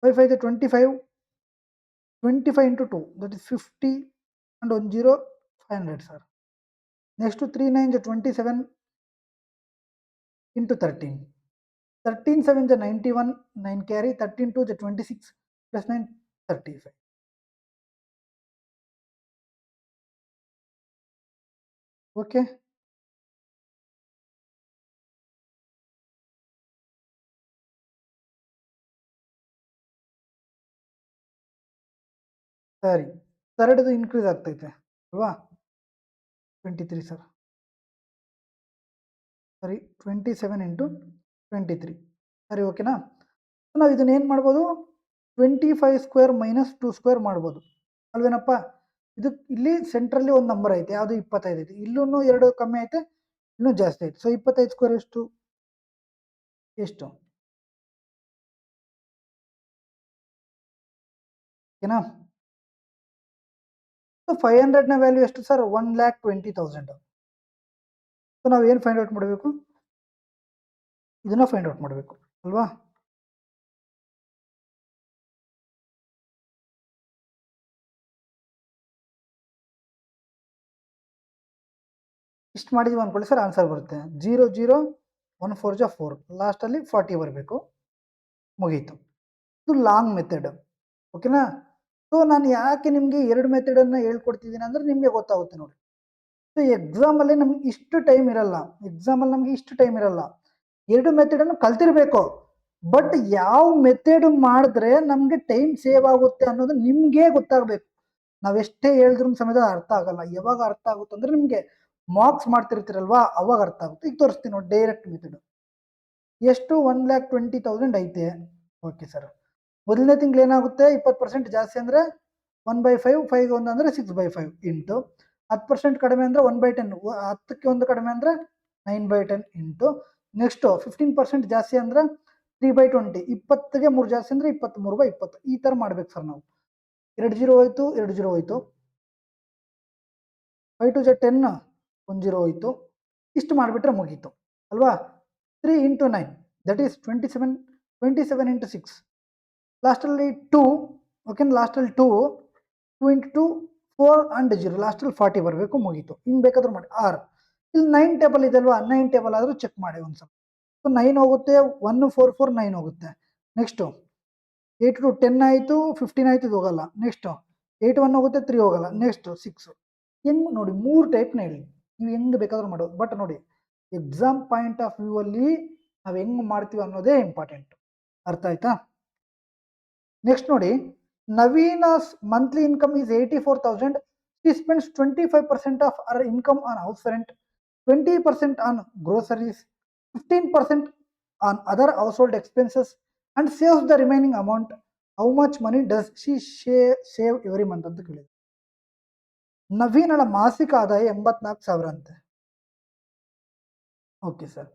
5 5 25, 25 into 2 that is 50 and 1 0 500 sir. Next to 3 9 27 into 13, 13 7 91, 9 carry, 13 2 26 plus 9 35. Okay. ಸರಿ, ಥರ್ಡ್ದು ಇನ್ಕ್ರೀಸ್ ಆಗ್ತೈತೆ ಅಲ್ವಾ? 23 ಸರ್. ಸರಿ, 27 into 23. ಸರಿ, ಓಕೆನಾ. ನಾವು ಇದನ್ನ ಏನು ಮಾಡ್ಬೋದು? 25 ಸ್ಕ್ವೇರ್ ಮೈನಸ್ 2 ಸ್ಕ್ವೇರ್ ಮಾಡ್ಬೋದು ಅಲ್ವೇನಪ್ಪ. ಇದು ಇಲ್ಲಿ ಸೆಂಟ್ರಲ್ಲಿ ಒಂದು ನಂಬರ್ ಐತೆ, ಯಾವುದು? 25 ಐತೆ. ಇಲ್ಲೂ 2 ಕಮ್ಮಿ ಐತೆ, ಇನ್ನೂ ಜಾಸ್ತಿ ಐತೆ. ಸೊ 25 ಸ್ಕ್ವೇರ್ ಎಷ್ಟು? ಓಕೆನಾ. ಸೊ 500ನ ವ್ಯಾಲ್ಯೂ ಎಷ್ಟು ಸರ್? 1,20,000. ಸೊ ನಾವು ಏನು ಫೈಂಡ್ ಔಟ್ ಮಾಡಬೇಕು? ಇದನ್ನ ಫೈಂಡ್ ಔಟ್ ಮಾಡಬೇಕು ಅಲ್ವಾ? ಇಷ್ಟು ಮಾಡಿದ್ವಿ ಅಂದ್ಕೊಳ್ಳಿ ಸರ್, ಆನ್ಸರ್ ಬರುತ್ತೆ 0 0 1 4 ಜಾ 4, ಲಾಸ್ಟಲ್ಲಿ 40 ಬರಬೇಕು. ಮುಗೀತು. ಇದು ಲಾಂಗ್ ಮೆಥಡ್. ಓಕೆನಾ. ಸೊ ನಾನು ಯಾಕೆ ನಿಮಗೆ 2 ಮೆಥಡನ್ನು ಹೇಳ್ಕೊಡ್ತಿದ್ದೀನಿ ಅಂದರೆ ನಿಮಗೆ ಗೊತ್ತಾಗುತ್ತೆ ನೋಡಿ. ಸೊ ಎಕ್ಸಾಮಲ್ಲಿ ನಮ್ಗೆ ಇಷ್ಟು ಟೈಮ್ ಇರಲ್ಲ, ಎಕ್ಸಾಮಲ್ಲಿ ನಮ್ಗೆ ಇಷ್ಟು ಟೈಮ್ ಇರಲ್ಲ. 2 ಮೆಥಡನ್ನು ಕಲ್ತಿರ್ಬೇಕು. ಬಟ್ ಯಾವ ಮೆಥಡ್ ಮಾಡಿದ್ರೆ ನಮ್ಗೆ ಟೈಮ್ ಸೇವ್ ಆಗುತ್ತೆ ಅನ್ನೋದು ನಿಮ್ಗೆ ಗೊತ್ತಾಗಬೇಕು. ನಾವೆಷ್ಟೇ ಹೇಳಿದ್ರು ಸಮೇತ ಅರ್ಥ ಆಗಲ್ಲ. ಯಾವಾಗ ಅರ್ಥ ಆಗುತ್ತೆ ಅಂದ್ರೆ ನಿಮ್ಗೆ ಮಾರ್ಕ್ಸ್ ಮಾಡ್ತಿರ್ತೀರಲ್ವಾ ಅವಾಗ ಅರ್ಥ ಆಗುತ್ತೆ. ಈಗ ತೋರಿಸ್ತೀನಿ ನೋಡಿ, ಡೈರೆಕ್ಟ್ ಮೆಥಡ್. ಎಷ್ಟು 1,20,000 ಐತೆ. ಓಕೆ ಸರ್, ಮೊದಲನೇ ತಿಂಗಳು ಏನಾಗುತ್ತೆ, 20% ಜಾಸ್ತಿ ಅಂದ್ರೆ 1/5, 5 1 ಅಂದ್ರೆ 6/5 ಇಂಟು 10% ಕಡಿಮೆ ಅಂದ್ರೆ 1/10, 10ಕ್ಕೆ 1 ಕಡಿಮೆ ಅಂದ್ರೆ 9/10 ಇಂಟು ನೆಕ್ಸ್ಟ್ 15% ಜಾಸ್ತಿ ಅಂದ್ರೆ 3/20, 20ಗೆ 3 ಜಾಸ್ತಿ ಅಂದ್ರೆ 23/20. ಈ ತರ ಮಾಡ್ಬೇಕು ಸರ್ ನಾವು. 2 0 ಹೋಯ್ತು, 2 0 ಹೋಯ್ತು, 5 2 10, 1 0 ಹೋಯ್ತು. ಇಷ್ಟು ಮಾಡಿಬಿಟ್ರೆ ಮುಗೀತು ಅಲ್ವಾ. 3 ಇಂಟು 9 ದಟ್ ಈಸ್ 27, 27 ಇಂಟು 6 ಲಾಸ್ಟಲ್ಲಿ 2. ಓಕೆ, ಲಾಸ್ಟಲ್ಲಿ 2 ಇಂಟು 2 4 ಅಂಡ್ 0 ಲಾಸ್ಟಲ್ಲಿ 40 ಬರಬೇಕು, ಮುಗೀತು. ಹಿಂಗೆ ಬೇಕಾದ್ರೂ ಮಾಡಿ. ಆರ್ ಇಲ್ಲಿ 9 ಟೇಬಲ್ ಇದಲ್ವಾ, 9 ಟೇಬಲ್ ಆದರೂ ಚೆಕ್ ಮಾಡಿ ಒಂದ್ಸಲ. ಸೊ 9 ಹೋಗುತ್ತೆ, 1 4 4 9 ಹೋಗುತ್ತೆ. ನೆಕ್ಸ್ಟು 8 ಟು 10 ಆಯಿತು, 15 ಆಯಿತು, ಇದು ಹೋಗಲ್ಲ. ನೆಕ್ಸ್ಟು 8 1 ಹೋಗುತ್ತೆ, 3 ಹೋಗಲ್ಲ. ನೆಕ್ಸ್ಟು 6. ಹೆಂಗೆ ನೋಡಿ, 3 ಟೈಪ್ನ ಹೇಳಿ ನೀವು ಹೆಂಗೆ ಬೇಕಾದ್ರೂ ಮಾಡೋದು. ಬಟ್ ನೋಡಿ, ಎಕ್ಸಾಮ್ ಪಾಯಿಂಟ್ ಆಫ್ ವ್ಯೂ ಅಲ್ಲಿ ನಾವು ಹೆಂಗೆ ಮಾಡ್ತೀವಿ ಅನ್ನೋದೇ ಇಂಪಾರ್ಟೆಂಟ್. ಅರ್ಥ ಆಯ್ತಾ? ನೆಕ್ಸ್ಟ್ ನೋಡಿ, Naveen's monthly income is 84,000. She spends 25% of her income on house rent, 20% on groceries, 15% on other household expenses, and saves the remaining amount. How much money does she save every month ಅಂತ ಕೇಳಿದ್ರು. ನವೀನಳ ಮಾಸಿಕ ಆದಾಯ 84,000 ಅಂತೆ. Okay sir,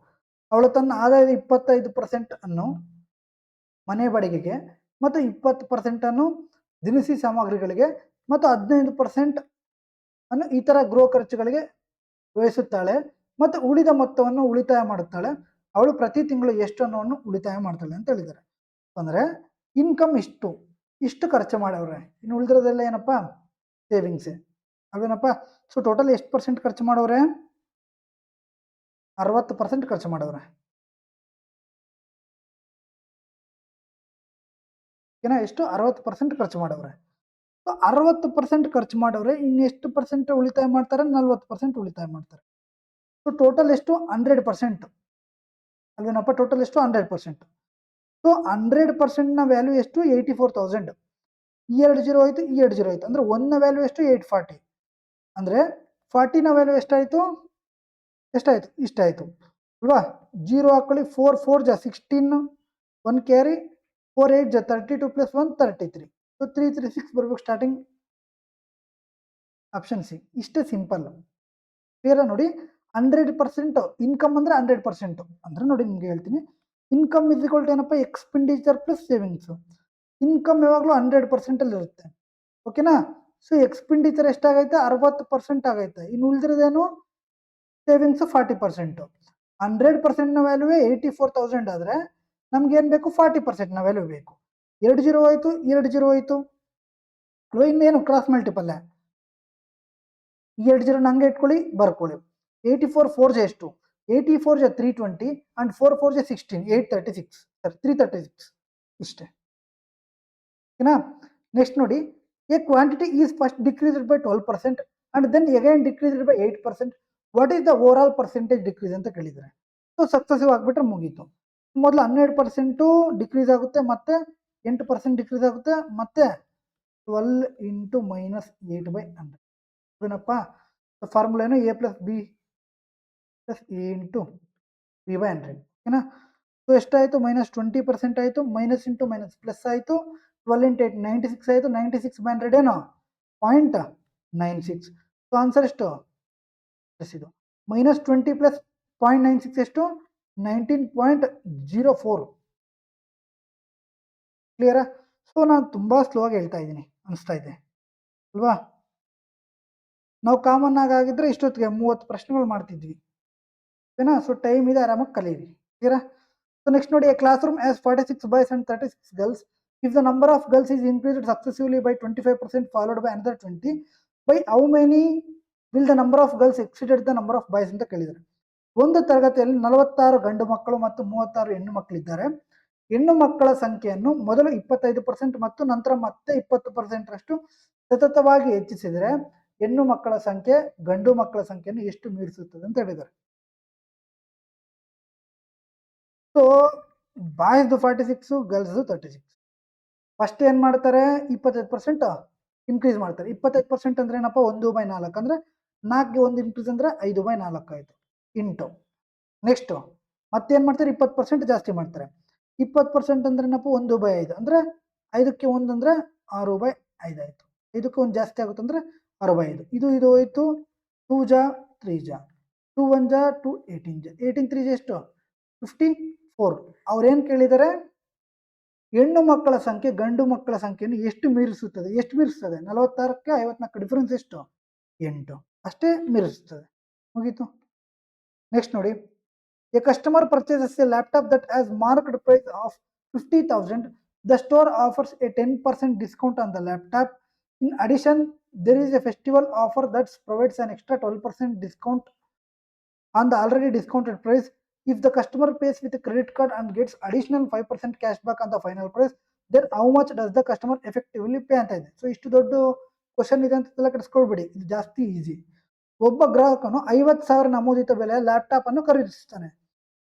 ಅವಳು ತನ್ನ ಆದಾಯದ 25% ಅನ್ನು ಮನೆ ಬಾಡಿಗೆಗೆ ಮತ್ತು 20% ಅನ್ನು ದಿನಸಿ ಸಾಮಗ್ರಿಗಳಿಗೆ ಮತ್ತು 15% ಅನ್ನು ಇತರ ಗೃಹ ಖರ್ಚುಗಳಿಗೆ ವ್ಯಯಿಸುತ್ತಾಳೆ ಮತ್ತು ಉಳಿದ ಮೊತ್ತವನ್ನು ಉಳಿತಾಯ ಮಾಡುತ್ತಾಳೆ. ಅವಳು ಪ್ರತಿ ತಿಂಗಳು ಎಷ್ಟು ಹಣವನ್ನು ಉಳಿತಾಯ ಮಾಡ್ತಾಳೆ ಅಂತ ಹೇಳಿದ್ದಾರೆ. ಅಂದರೆ ಇನ್ಕಮ್ ಇಷ್ಟು ಖರ್ಚು ಮಾಡವ್ರೆ, ಇನ್ನು ಉಳಿದಿರೋದೆಲ್ಲ ಏನಪ್ಪ, ಸೇವಿಂಗ್ಸೇ ಅವೇನಪ್ಪ. ಸೊ ಟೋಟಲ್ ಎಷ್ಟು ಪರ್ಸೆಂಟ್ ಖರ್ಚು ಮಾಡವ್ರೆ, 60% ಖರ್ಚು ಮಾಡವ್ರೆ. ಏನೋ ಎಷ್ಟು 60% ಖರ್ಚು ಮಾಡವ್ರೆ. ಸೊ 60% ಖರ್ಚು ಮಾಡವ್ರೆ, ಇನ್ನೆಷ್ಟು ಪರ್ಸೆಂಟ್ ಉಳಿತಾಯ ಮಾಡ್ತಾರೆ, 40% ಉಳಿತಾಯ ಮಾಡ್ತಾರೆ. ಸೊ ಟೋಟಲ್ ಎಷ್ಟು, 100% ಅಲ್ವೇನಪ್ಪ. ಟೋಟಲ್ ಎಷ್ಟು, 100%. ಸೊ 100%ನ ವ್ಯಾಲ್ಯೂ ಎಷ್ಟು, 84,000. ಈ 2 0 ಹೋಯ್ತು, ಈ 2 0 ಹೋಯ್ತು, ಅಂದ್ರೆ 1ನ ವ್ಯಾಲ್ಯೂ ಎಷ್ಟು, 840. ಅಂದರೆ 40ನ ವ್ಯಾಲ್ಯೂ ಎಷ್ಟಾಯಿತು, ಇಷ್ಟಾಯಿತು ಅಲ್ವಾ. 0 ಹಾಕೊಳ್ಳಿ, 4 4 ಜಾ 16, 1 ಕ್ಯಾರಿ, 4 8 ಜಾ 32 ಪ್ಲಸ್ 1 33. ಸೊ 336 ಬರ್ಬೇಕು ಸ್ಟಾರ್ಟಿಂಗ್. Option C. ಇಷ್ಟೇ ಸಿಂಪಲ್. ಕ್ಲಿಯರ ನೋಡಿ. 100% ಇನ್ಕಮ್ ಅಂದರೆ 100% ಅಂದರೆ ನೋಡಿ ನಿಮ್ಗೆ ಹೇಳ್ತೀನಿ. ಇನ್ಕಮ್ ಇಸ್ ಈಕ್ವಲ್ ಟು ಏನಪ್ಪ, ಎಕ್ಸ್ಪೆಂಡಿಚರ್ ಪ್ಲಸ್ ಸೇವಿಂಗ್ಸು. ಇನ್ಕಮ್ ಯಾವಾಗಲೂ 100%ಅಲ್ಲಿ ಇರುತ್ತೆ. ಓಕೆನಾ. ಸೊ ಎಕ್ಸ್ಪೆಂಡಿಚರ್ ಎಷ್ಟಾಗೈತೆ, 60% ಆಗೈತೆ. ಇನ್ನು ಉಳಿದಿರೋದೇನು, ಸೇವಿಂಗ್ಸು 40%. 100%ನ ವ್ಯಾಲ್ಯೂ 84,000 ಆದರೆ ನಮ್ಗೆ ಏನು ಬೇಕು, 40%ನ ವ್ಯಾಲ್ಯೂ ಬೇಕು. 2 0 ಹೋಯ್ತು, 2 0 ಹೋಯ್ತು ಅಲ್ವಾ. ಇನ್ನೇನು ಕ್ರಾಸ್ ಮಲ್ಟಿಪಲ್ಲೇ. 2 0 ಹಂಗೆ ಇಟ್ಕೊಳ್ಳಿ, ಬರ್ಕೊಳ್ಳಿ. 84 4 ಜಾ ಎಷ್ಟು, 84 ಜಾ 320 ಅಂಡ್ 4 4 ಜಾ 16, 836 ಸರ್ 336 ಇಷ್ಟೇ. ಓಕೆನಾ. ನೆಕ್ಸ್ಟ್ ನೋಡಿ, a quantity is first decreased by 12% and then again decreased by 8%. What is the overall percentage decrease ಅಂತ ಕೇಳಿದ್ದಾರೆ. ಸೊ ಸಕ್ಸಸಿವ್ ಆಗಿಬಿಟ್ರೆ ಮುಗೀತು. ಮೊದಲು 12% ಡಿಕ್ರೀಸ್ ಆಗುತ್ತೆ, ಮತ್ತೆ 8% ಡಿಕ್ರೀಸ್ ಆಗುತ್ತೆ, ಮತ್ತೆ 12 ಇಂಟು -8/100 ಏನಪ್ಪ. ಫಾರ್ಮುಲಾ ಏನು, A + B + A into B/100. ಓಕೆನಾ. ಸೊ ಎಷ್ಟಾಯಿತು, -20% ಆಯಿತು, ಮೈನಸ್ ಇಂಟು ಮೈನಸ್ ಪ್ಲಸ್ ಆಯಿತು. 12 ಇಂಟು 8 96 ಆಯಿತು, 96/100 ಏನು, 0.96. ಸೊ ಆನ್ಸರ್ ಎಷ್ಟು, ಪ್ಲಸ್ ಇದು -20 + 0.96 ಎಷ್ಟು, 19.04. ಕ್ಲಿಯರಾ. ಸೊ ನಾನು ತುಂಬ ಸ್ಲೋ ಆಗಿ ಹೇಳ್ತಾ ಇದ್ದೀನಿ ಅನಿಸ್ತಾ ಇದೆ ಅಲ್ವಾ. ನಾವು ಕಾಮನ್ ಆಗಿದ್ರೆ ಇಷ್ಟೊತ್ತಿಗೆ 30 ಪ್ರಶ್ನೆಗಳು ಮಾಡ್ತಿದ್ವಿ. ಓಕೆನಾ. ಸೊ ಟೈಮ್ ಇದೆ, ಆರಾಮಾಗಿ ಕಲೀರಿ. ಕ್ಲಿಯರಾ. ಸೊ ನೆಕ್ಸ್ಟ್ ನೋಡಿ, a classroom has 46 boys and 36 girls. If the number of girls is increased successively by 25% followed by another 20, by how many will the number of girls exceeded the number of boys ಅಂತ ಕೇಳಿದ್ದಾರೆ. ಒಂದು ತರಗತಿಯಲ್ಲಿ 46 ಗಂಡು ಮಕ್ಕಳು ಮತ್ತು 36 ಹೆಣ್ಣು ಮಕ್ಕಳಿದ್ದಾರೆ. ಹೆಣ್ಣು ಮಕ್ಕಳ ಸಂಖ್ಯೆಯನ್ನು ಮೊದಲು 25% ಮತ್ತು ನಂತರ ಮತ್ತೆ 20% ರಷ್ಟು ಸತತವಾಗಿ ಹೆಚ್ಚಿಸಿದರೆ ಹೆಣ್ಣು ಮಕ್ಕಳ ಸಂಖ್ಯೆ ಗಂಡು ಮಕ್ಕಳ ಸಂಖ್ಯೆಯನ್ನು ಎಷ್ಟು ಮೀರಿಸುತ್ತದೆ ಅಂತ ಹೇಳಿದ್ದಾರೆ. ಸೊ ಬಾಯ್ಸ್ದು 46, ಗರ್ಲ್ಸ್ದು 36. ಫಸ್ಟ್ ಏನ್ ಮಾಡ್ತಾರೆ, 25% ಇನ್ಕ್ರೀಸ್ ಮಾಡ್ತಾರೆ. 25% ಅಂದ್ರೆ ಏನಪ್ಪ, 1/4 ಅಂದ್ರೆ 4ಗೆ 1 ಇನ್ಕ್ರೀಸ್ ಅಂದ್ರೆ 5/4 ಆಯ್ತು ಇಂಟು. ನೆಕ್ಸ್ಟ್ ಮತ್ತೇನ್ ಮಾಡ್ತಾರೆ, 20% ಜಾಸ್ತಿ ಮಾಡ್ತಾರೆ. 20% ಅಂದ್ರೆ ಏನಪ್ಪ, 1/5 ಅಂದ್ರೆ 5ಕ್ಕೆ 1 ಅಂದ್ರೆ 6/5 ಆಯ್ತು. 5ಕ್ಕೆ 1 ಜಾಸ್ತಿ ಆಗುತ್ತೆ ಅಂದ್ರೆ 6/5. ಇದು ಹೋಯ್ತು. 2 ಜಾ 3 ಜಾ 2 1 ಜಾ 2 18 ಜಾ 18 3 ಜಾ ಎಷ್ಟು, 54. ಅವ್ರೇನ್ ಕೇಳಿದ್ದಾರೆ, ಹೆಣ್ಣು ಮಕ್ಕಳ ಸಂಖ್ಯೆ ಗಂಡು ಮಕ್ಕಳ ಸಂಖ್ಯೆಯನ್ನು ಎಷ್ಟು ಮೀರಿಸುತ್ತದೆ. 46ಕ್ಕೆ 54 ಡಿಫರೆನ್ಸ್ ಎಷ್ಟು, 8. ಅಷ್ಟೇ ಮೀರಿಸುತ್ತದೆ. ಮುಗೀತು. ನೆಕ್ಸ್ಟ್ ನೋಡಿ, a customer purchases a laptop that has marked price of 50,000. The store offers a 10% discount on the laptop. In addition, there is a festival offer that provides an extra 12% discount on the already discounted price. If the customer pays with a credit card and gets additional 5% cashback on the final price, then how much does the customer effectively pay ಅಂತ ಇದೆ. So ಇಷ್ಟು ದೊಡ್ಡ question ಇದೆ ಅಂತ ಕೆಡಿಸ್ಕೊಳ್ಬೇಡಿ, ಇದು ಜಾಸ್ತಿ easy. ಒಬ್ಬ ಗ್ರಾಹಕನು 50,000 ನಮೂದಿತ ಬೆಲೆ ಲ್ಯಾಪ್ಟಾಪ್ ಅನ್ನು ಖರೀದಿಸ್ತಾನೆ.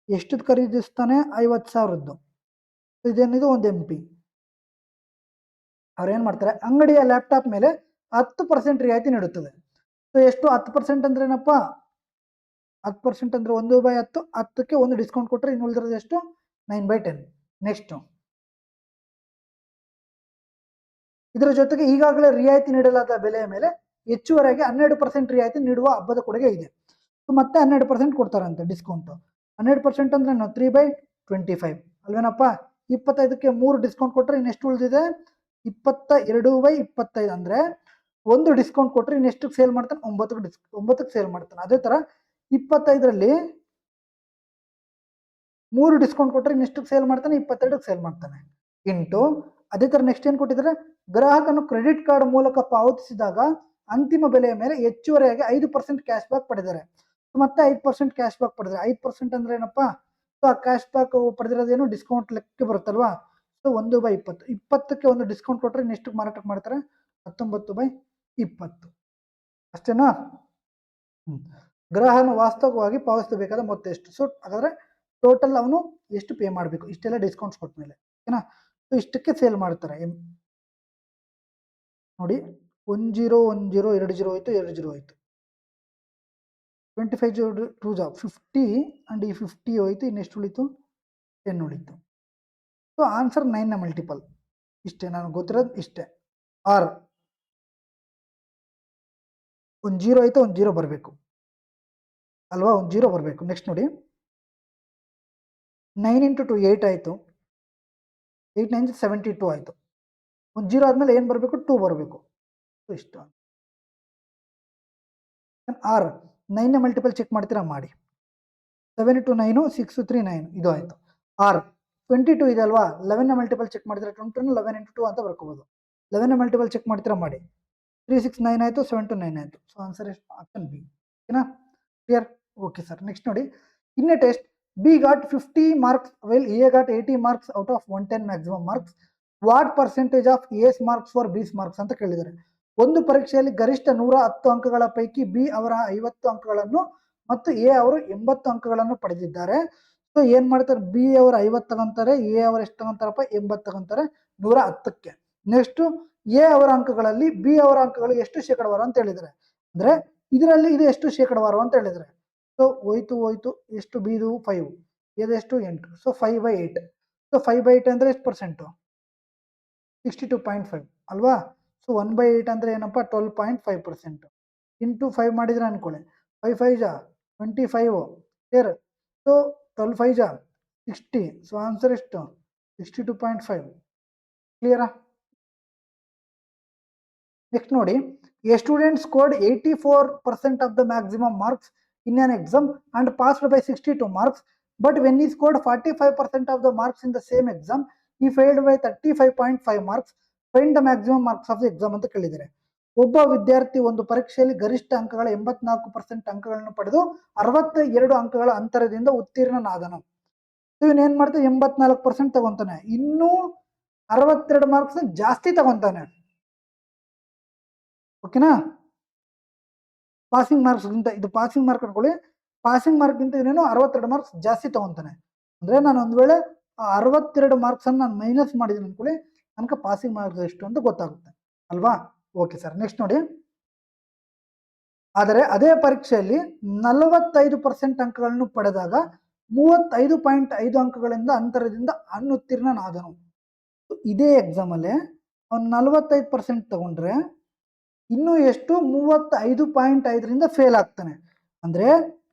ಎಷ್ಟು ಖರೀದಿಸ್ತಾನೆ, 50,000. ಇದೇನಿದು ಒಂದು MP. ಅವ್ರೇನ್ ಮಾಡ್ತಾರೆ, ಅಂಗಡಿಯ ಲ್ಯಾಪ್ಟಾಪ್ ಮೇಲೆ 10% ರಿಯಾಯಿತಿ ನೀಡುತ್ತದೆ. ಸೊ ಎಷ್ಟು, 10% ಅಂದ್ರೆ ಏನಪ್ಪ, 10% ಅಂದ್ರೆ 1/10. 10ಕ್ಕೆ 1 ಡಿಸ್ಕೌಂಟ್ ಕೊಟ್ಟರೆ ಇನ್ನು ಉಳಿದಿರೋದು ಎಷ್ಟು, 9/10. ನೆಕ್ಸ್ಟ್ ಇದರ ಜೊತೆಗೆ ಈಗಾಗಲೇ ರಿಯಾಯಿತಿ ನೀಡಲಾದ ಬೆಲೆಯ ಮೇಲೆ ಹೆಚ್ಚುವರಿಯಾಗಿ 12% ರಿಯಾಯಿತಿ ನೀಡುವ ಹಬ್ಬದ ಕೊಡುಗೆ ಇದೆ. ಸೊ ಮತ್ತೆ 12% ಕೊಡ್ತಾರಂತೆ ಡಿಸ್ಕೌಂಟ್. 12% ಅಂದ್ರೆ 3/25 ಅಲ್ವೇನಪ್ಪ. 25ಕ್ಕೆ 3 ಡಿಸ್ಕೌಂಟ್ ಕೊಟ್ಟರೆ ಇನ್ನೆಷ್ಟು ಉಳಿದಿದೆ, 22/25 ಅಂದ್ರೆ 1 ಡಿಸ್ಕೌಂಟ್ ಕೊಟ್ಟರೆ ಇನ್ನೆಷ್ಟಕ್ಕೆ ಸೇಲ್ ಮಾಡ್ತಾನೆ, 9ಕ್ಕೆ ಸೇಲ್ ಮಾಡ್ತಾನೆ. ಅದೇ ತರ 25ರಲ್ಲಿ 3 ಡಿಸ್ಕೌಂಟ್ ಕೊಟ್ಟರೆ ಇನ್ನೆಷ್ಟಕ್ಕೆ ಸೇಲ್ ಮಾಡ್ತಾನೆ, 22ಕ್ಕೆ ಸೇಲ್ ಮಾಡ್ತಾನೆ. ಇಂಟು ಅದೇ ತರ ನೆಕ್ಸ್ಟ್ ಏನ್ ಕೊಟ್ಟಿದ್ದಾರೆ, ಗ್ರಾಹಕನು ಕ್ರೆಡಿಟ್ ಕಾರ್ಡ್ ಮೂಲಕ ಪಾವತಿಸಿದಾಗ ಅಂತಿಮ ಬೆಲೆಯ ಮೇಲೆ ಹೆಚ್ಚುವರಿಯಾಗಿ 5% ಕ್ಯಾಶ್ ಬ್ಯಾಕ್ ಪಡೆದರೆ. ಮತ್ತೆ 5% ಕ್ಯಾಶ್ ಬ್ಯಾಕ್ ಪಡೆದರೆ. 5% ಅಂದ್ರೆ ಏನಪ್ಪಾ, ಸೊ ಆ ಕ್ಯಾಶ್ ಬ್ಯಾಕ್ ಪಡೆದಿರೋದೇನು ಡಿಸ್ಕೌಂಟ್ ಲೆಕ್ಕ ಬರುತ್ತಲ್ವಾ. ಸೊ 1/20. 20ಕ್ಕೆ 1 ಡಿಸ್ಕೌಂಟ್ ಕೊಟ್ಟರೆ ಇನ್ನೆಷ್ಟು ಮಾರಾಟ ಮಾಡ್ತಾರೆ, 19/20. ಅಷ್ಟೇನಾ. ಗ್ರಾಹಕನು ವಾಸ್ತವವಾಗಿ ಪಾವತಿಸಬೇಕಾದ ಮೊತ್ತ ಎಷ್ಟು. ಸೊ ಹಾಗಾದ್ರೆ ಟೋಟಲ್ ಅವನು ಎಷ್ಟು ಪೇ ಮಾಡಬೇಕು, ಇಷ್ಟೆಲ್ಲ ಡಿಸ್ಕೌಂಟ್ಸ್ ಕೊಟ್ಮೇಲೆ, ಓಕೆನಾ. ಸೊ ಇಷ್ಟಕ್ಕೆ ಸೇಲ್ ಮಾಡ್ತಾರೆ. ನೋಡಿ 10 20 ಹೋಯ್ತು, 20 ಹೋಯ್ತು. 25 2 ಜಾಬ್ 50 ಅಂಡ್ ಈ 50 ಹೋಯ್ತು, ಇನ್ನೆಷ್ಟು ಉಳಿತು, 10 ಉಳಿತು. ಸೊ ಆನ್ಸರ್ 9ನ ಮಲ್ಟಿಪಲ್ ಇಷ್ಟೇ. ನಾನು ಗೊತ್ತಿರೋದು ಇಷ್ಟೇ. ಆರ್ ಒಂದು 0 ಆಯ್ತು, ಒಂದು 0 ಬರಬೇಕು ಅಲ್ವಾ, ಒಂದು 0 ಬರಬೇಕು. ನೆಕ್ಸ್ಟ್ ನೋಡಿ, 9 × 2 8 ಆಯಿತು, 8 9 72 ಆಯಿತು. ಒಂದು 0 ಆದಮೇಲೆ ಏನು ಬರಬೇಕು, 2 ಬರಬೇಕು. ಇಷ್ಟು. ಆರ್ 9ನ ಮಲ್ಟಿಪಲ್ ಚೆಕ್ ಮಾಡ್ತೀರಾ, ಮಾಡಿ. 7 × 9 6 3 9 ಇದು ಆಯಿತು. ಆರ್ 22 ಇದೆ ಅಲ್ವಾ, 11ನ ಮಲ್ಟಿಪಲ್ ಚೆಕ್ ಮಾಡಿದ್ರೆ 22 11 × 2 ಅಂತ ಬರ್ಕೋಬಹುದು. 11ನ ಮಲ್ಟಿಪಲ್ ಚೆಕ್ ಮಾಡ್ತೀರಾ, ಮಾಡಿ. 3 6 9 ಆಯಿತು, 7 2 9 ಆಯಿತು. ಸೊ ಆನ್ಸರ್ ಎಷ್ಟು, ಆಪ್ಷನ್ ಬಿ. ಓಕೆನಾ, ಕ್ಲಿಯರ್. Okay sir. ನೆಕ್ಸ್ಟ್ ನೋಡಿ, in a test B got 50 marks while A got 80 marks out of 110 maximum marks. What percentage of A's marks for B's marks ಅಂತ ಕೇಳಿದ್ದಾರೆ. ಒಂದು ಪರೀಕ್ಷೆಯಲ್ಲಿ ಗರಿಷ್ಠ 110 ಅಂಕಗಳ ಪೈಕಿ ಬಿ ಅವರ 50 ಅಂಕಗಳನ್ನು ಮತ್ತು ಎ ಅವರು 80 ಅಂಕಗಳನ್ನು ಪಡೆದಿದ್ದಾರೆ. ಸೊ ಏನ್ ಮಾಡ್ತಾರೆ, ಬಿ ಅವರು 50 ತಗೊಂತಾರೆ, ಎ ಅವರು ಎಷ್ಟು ತಗೊಂತಾರಪ್ಪ, 80 ತಗೊಂತಾರೆ 110ಕ್ಕೆ. ನೆಕ್ಸ್ಟ್ ಎ ಅವರ ಅಂಕಗಳಲ್ಲಿ ಬಿ ಅವರ ಅಂಕಗಳು ಎಷ್ಟು ಶೇಕಡವಾರು ಅಂತ ಹೇಳಿದ್ದಾರೆ. ಅಂದ್ರೆ ಇದರಲ್ಲಿ ಇದು ಎಷ್ಟು ಶೇಕಡವಾರು ಅಂತ ಹೇಳಿದ್ದಾರೆ. ಸೊ ಹೋಯ್ತು ಎಷ್ಟು, ಬಿದು 5, ಇದೆಷ್ಟು 8. ಸೊ 5/8. ಸೊ 5/8 ಅಂದ್ರೆ ಎಷ್ಟು ಪರ್ಸೆಂಟು, 62.5 ಅಲ್ವಾ. ಸೊ 1/8 ಅಂದ್ರೆ ಏನಪ್ಪ, 12.5%. ಇಂಟು 5 ಮಾಡಿದ್ರೆ ಅನ್ಕೊಳ್ಳಿ, 5 5 ಜಾ 25 ಕ್ಲಿಯರ್. ಸೊ 12 5 ಜಾ 60. ಸೊ ಆನ್ಸರ್ ಎಷ್ಟು, 62.5. ಕ್ಲಿಯರಾ. ನೆಕ್ಸ್ಟ್ ನೋಡಿ, A student scored 84% of the maximum marks in an exam and passed by 62 marks, but when he scored 45% of the marks in the same exam, he failed by 35.5 marks. Find the maximum marks of the exam ಅಂತ ಕೇಳಿದ್ದಾರೆ. ಒಬ್ಬ ವಿದ್ಯಾರ್ಥಿ ಒಂದು ಪರೀಕ್ಷೆಯಲ್ಲಿ ಗರಿಷ್ಠ ಅಂಕಗಳ 84% ಅಂಕಗಳನ್ನು ಪಡೆದು 62 ಅಂಕಗಳ ಅಂತರದಿಂದ ಉತ್ತೀರ್ಣನಾದನು. ಇವನೇನ್ ಮಾಡ್ತಾನೆ, 84% ತಗೊಂತಾನೆ, ಇನ್ನೂ 62 ಮಾರ್ಕ್ಸ್ ಜಾಸ್ತಿ ತಗೊಂತಾನೆ. ಓಕೆನಾ. ಪಾಸಿಂಗ್ ಮಾರ್ಕ್ಸ್ಗಿಂತ ಇದು ಪಾಸಿಂಗ್ ಮಾರ್ಕ್ ಅನ್ಕೊಳ್ಳಿ, ಪಾಸಿಂಗ್ ಮಾರ್ಕ್ಗಿಂತ ಇವನೇನು 62 ಮಾರ್ಕ್ಸ್ ಜಾಸ್ತಿ ತಗೊಂತಾನೆ. ಅಂದ್ರೆ ನಾನು ಒಂದು ವೇಳೆ 62 ಮಾರ್ಕ್ಸ್ ಅನ್ನು ನಾನು ಮೈನಸ್ ಮಾಡಿದ್ದೀನಿ ಅನ್ಕೊಳ್ಳಿ, ನನಗೆ ಪಾಸಿಂಗ್ ಮಾರ್ಕ್ಸ್ ಎಷ್ಟು ಅಂತ ಗೊತ್ತಾಗುತ್ತೆ ಅಲ್ವಾ. ಓಕೆ ಸರ್, ನೆಕ್ಸ್ಟ್ ನೋಡಿ. ಆದರೆ ಅದೇ ಪರೀಕ್ಷೆಯಲ್ಲಿ 45% ಅಂಕಗಳನ್ನು ಪಡೆದಾಗ 35.5 ಅಂಕಗಳಿಂದ ಅಂತರದಿಂದ ಅನುತ್ತೀರ್ಣನಾದನು. ಇದೇ ಎಕ್ಸಾಮ್ ಅಲ್ಲಿ ಅವ್ನು 45% ತಗೊಂಡ್ರೆ ಇನ್ನು ಎಷ್ಟು 35.5ರಿಂದ ಫೇಲ್ ಆಗ್ತಾನೆ. ಅಂದ್ರೆ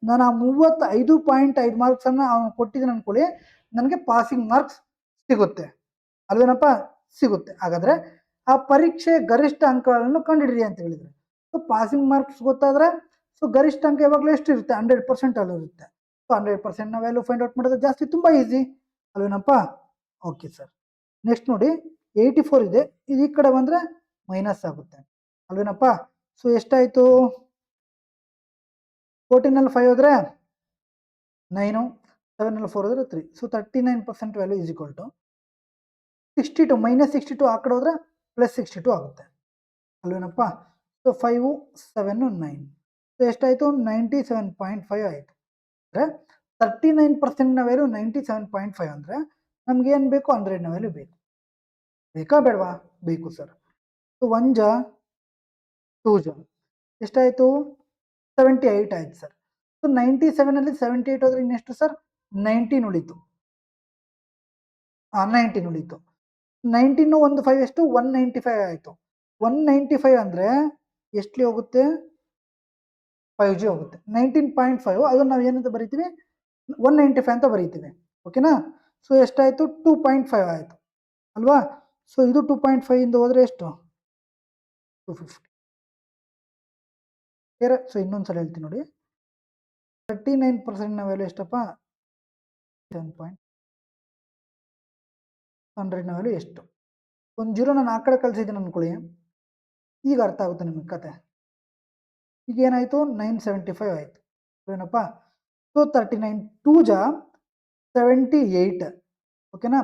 ನಾನು ಆ 35.5 ಮಾರ್ಕ್ಸ್ ಅನ್ನ ಅವನು ಕೊಟ್ಟಿದ್ದೀನಿ ಅನ್ಕೊಳ್ಳಿ, ನನಗೆ ಪಾಸಿಂಗ್ ಮಾರ್ಕ್ಸ್ ಸಿಗುತ್ತೆ ಅಲ್ವೇನಪ್ಪ, ಸಿಗುತ್ತೆ. ಹಾಗಾದ್ರೆ ಆ ಪರೀಕ್ಷೆ ಗರಿಷ್ಠ ಅಂಕಗಳನ್ನು ಕಂಡುಹಿಡಿರಿ ಅಂತ ಹೇಳಿದ್ರೆ, ಸೊ ಪಾಸಿಂಗ್ ಮಾರ್ಕ್ಸ್ ಗೊತ್ತಾದ್ರೆ ಸೊ ಗರಿಷ್ಠ ಅಂಕ ಯಾವಾಗಲೂ ಎಷ್ಟು ಇರುತ್ತೆ, 100% ಅಲ್ಲಿ ಇರುತ್ತೆ. ಸೊ 100% ನ ವ್ಯಾಲ್ಯೂ ಫೈಂಡ್ ಔಟ್ ಮಾಡೋದು ಜಾಸ್ತಿ ತುಂಬಾ ಈಸಿ ಅಲ್ವೇನಪ್ಪ. ಓಕೆ ಸರ್, ನೆಕ್ಸ್ಟ್ ನೋಡಿ 84 ಇದೆ, ಇದು ಈ ಕಡೆ ಬಂದ್ರೆ ಮೈನಸ್ ಆಗುತ್ತೆ ಅಲ್ವೇನಪ್ಪ. ಸೊ ಎಷ್ಟಾಯ್ತು, 14 5 ಹೋದ್ರೆ 9, 7 4 ಹೋದ್ರೆ 3. So 39% value is equal to 62 -62 ಆ ಕಡೆ ಹೋದ್ರೆ +62 ಆಗುತ್ತೆ ಅಲ್ವೇನಪ್ಪ. ಸೊ 5 7 9, ಸೊ ಎಷ್ಟಾಯ್ತು 97.5 ಆಯಿತು. ಅಂದರೆ 39% ವ್ಯಾಲ್ಯೂ 97.5 ಅಂದರೆ ನಮ್ಗೆ ಏನು ಬೇಕು, 100 ವ್ಯಾಲ್ಯೂ ಬೇಕು. ಬೇಕಾ ಬೇಡವಾ, ಬೇಕು ಸರ್. ಸೊ 1 ಜ 2 ಜ ಎಷ್ಟಾಯಿತು 78 ಆಯ್ತು ಸರ್. ಸೊ 97 78 ಹೋದ್ರೆ ಇನ್ನೆಷ್ಟು ಸರ್, 19 ಉಳಿತು. 19 ಉಳಿತು. 19 ಒಂದು 5 ಎಷ್ಟು 195 ಆಯಿತು. 195 ಅಂದರೆ ಎಷ್ಟು ಹೋಗುತ್ತೆ, 5G ಹೋಗುತ್ತೆ. 19.5 ಅದನ್ನು ನಾವು ಏನಂತ ಬರೀತೀವಿ, 195 ಅಂತ ಬರೀತೀವಿ. ಓಕೆನಾ. ಸೊ ಎಷ್ಟಾಯಿತು 2.5 ಆಯಿತು ಅಲ್ವಾ. ಸೊ ಇದು 2.5 ಇಂದ ಹೋದ್ರೆ ಎಷ್ಟು 250. ಸೊ ಇನ್ನೊಂದ್ಸಲ ಹೇಳ್ತೀನಿ ನೋಡಿ, 39% ವ್ಯಾಲ್ಯೂ ಎಷ್ಟಪ್ಪ 7.100 ವ್ಯಾಲ್ಯೂ ಎಷ್ಟು. ಒಂದು 0 ನಾನು ಆ ಕಡೆ ಕಳಿಸಿದ್ದೀನಿ ಅನ್ಕೊಳ್ಳಿ, ಈಗ ಅರ್ಥ ಆಗುತ್ತೆ ನಿಮಗೆ ಕತೆ. ಈಗ ಏನಾಯಿತು 975 ಆಯಿತು ಏನಪ್ಪ. ಸೊ 39 2 ಜ 78. ಓಕೆನಾ.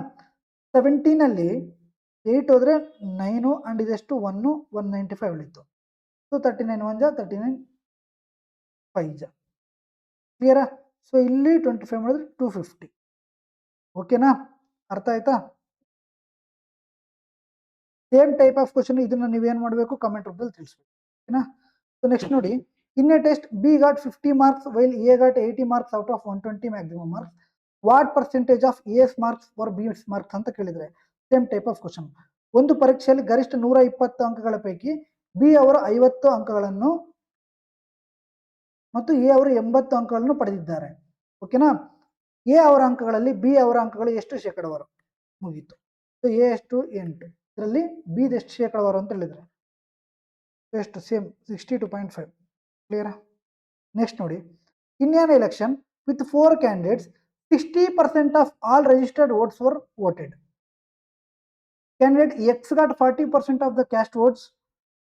17ನಲ್ಲಿ 8 ಹೋದರೆ 9 ಆ್ಯಂಡ್ ಇದೆಷ್ಟು 1 195 ಉಳಿತು. ಸೊ 39 1 ಜ 39 5 ಜ ಕ್ಲಿಯರಾ. ಸೊ ಇಲ್ಲಿ 25 ಮಾಡಿದ್ರೆ 250. ಓಕೆನಾ, ಅರ್ಥ ಆಯ್ತಾ. ಸೇಮ್ ಟೈಪ್ ಆಫ್ ಕ್ವಶನ್, ಇದನ್ನ ನೀವೇನು ಮಾಡಬೇಕು ಕಮೆಂಟ್ ರೂಪದಲ್ಲಿ ತಿಳಿಸ್ಬೇಕು. ಓಕೆನಾ. ಸೊ ನೆಕ್ಸ್ಟ್ ನೋಡಿ, in a test B got 50 marks while A got 80 marks out of 120 maximum marks, what percentage of A's marks for B marks ಅಂತ ಕೇಳಿದ್ರೆ ಸೇಮ್ ಟೈಪ್ ಆಫ್ ಕ್ವಶನ್. ಒಂದು ಪರೀಕ್ಷೆಯಲ್ಲಿ ಗರಿಷ್ಠ 120 ಅಂಕಗಳ ಪೈಕಿ ಬಿ ಅವರು 50 ಅಂಕಗಳನ್ನು ಮತ್ತು ಎ ಅವರು 80 ಅಂಕಗಳನ್ನು ಪಡೆದಿದ್ದಾರೆ. ಓಕೆನಾ. ಎ ಅವರ ಅಂಕಗಳಲ್ಲಿ ಬಿ ಅವರ ಅಂಕಗಳು ಎಷ್ಟು ಶೇಕಡಾವಾರು, ಮುಗೀತು. ಸೊ ಎ ಎಷ್ಟು 8, ಇದರಲ್ಲಿ ಬಿ ಎಷ್ಟು ಶೇಕಡಾವಾರು ಅಂತ ಹೇಳಿದ್ರೆ ಎಷ್ಟು ಸೇಮ್ 62.5. ಕ್ಲಿಯರಾ. ನೆಕ್ಸ್ಟ್ ನೋಡಿ, in an election with 4 candidates 60% of all registered votes were voted. Candidate X got 40% of the cast votes.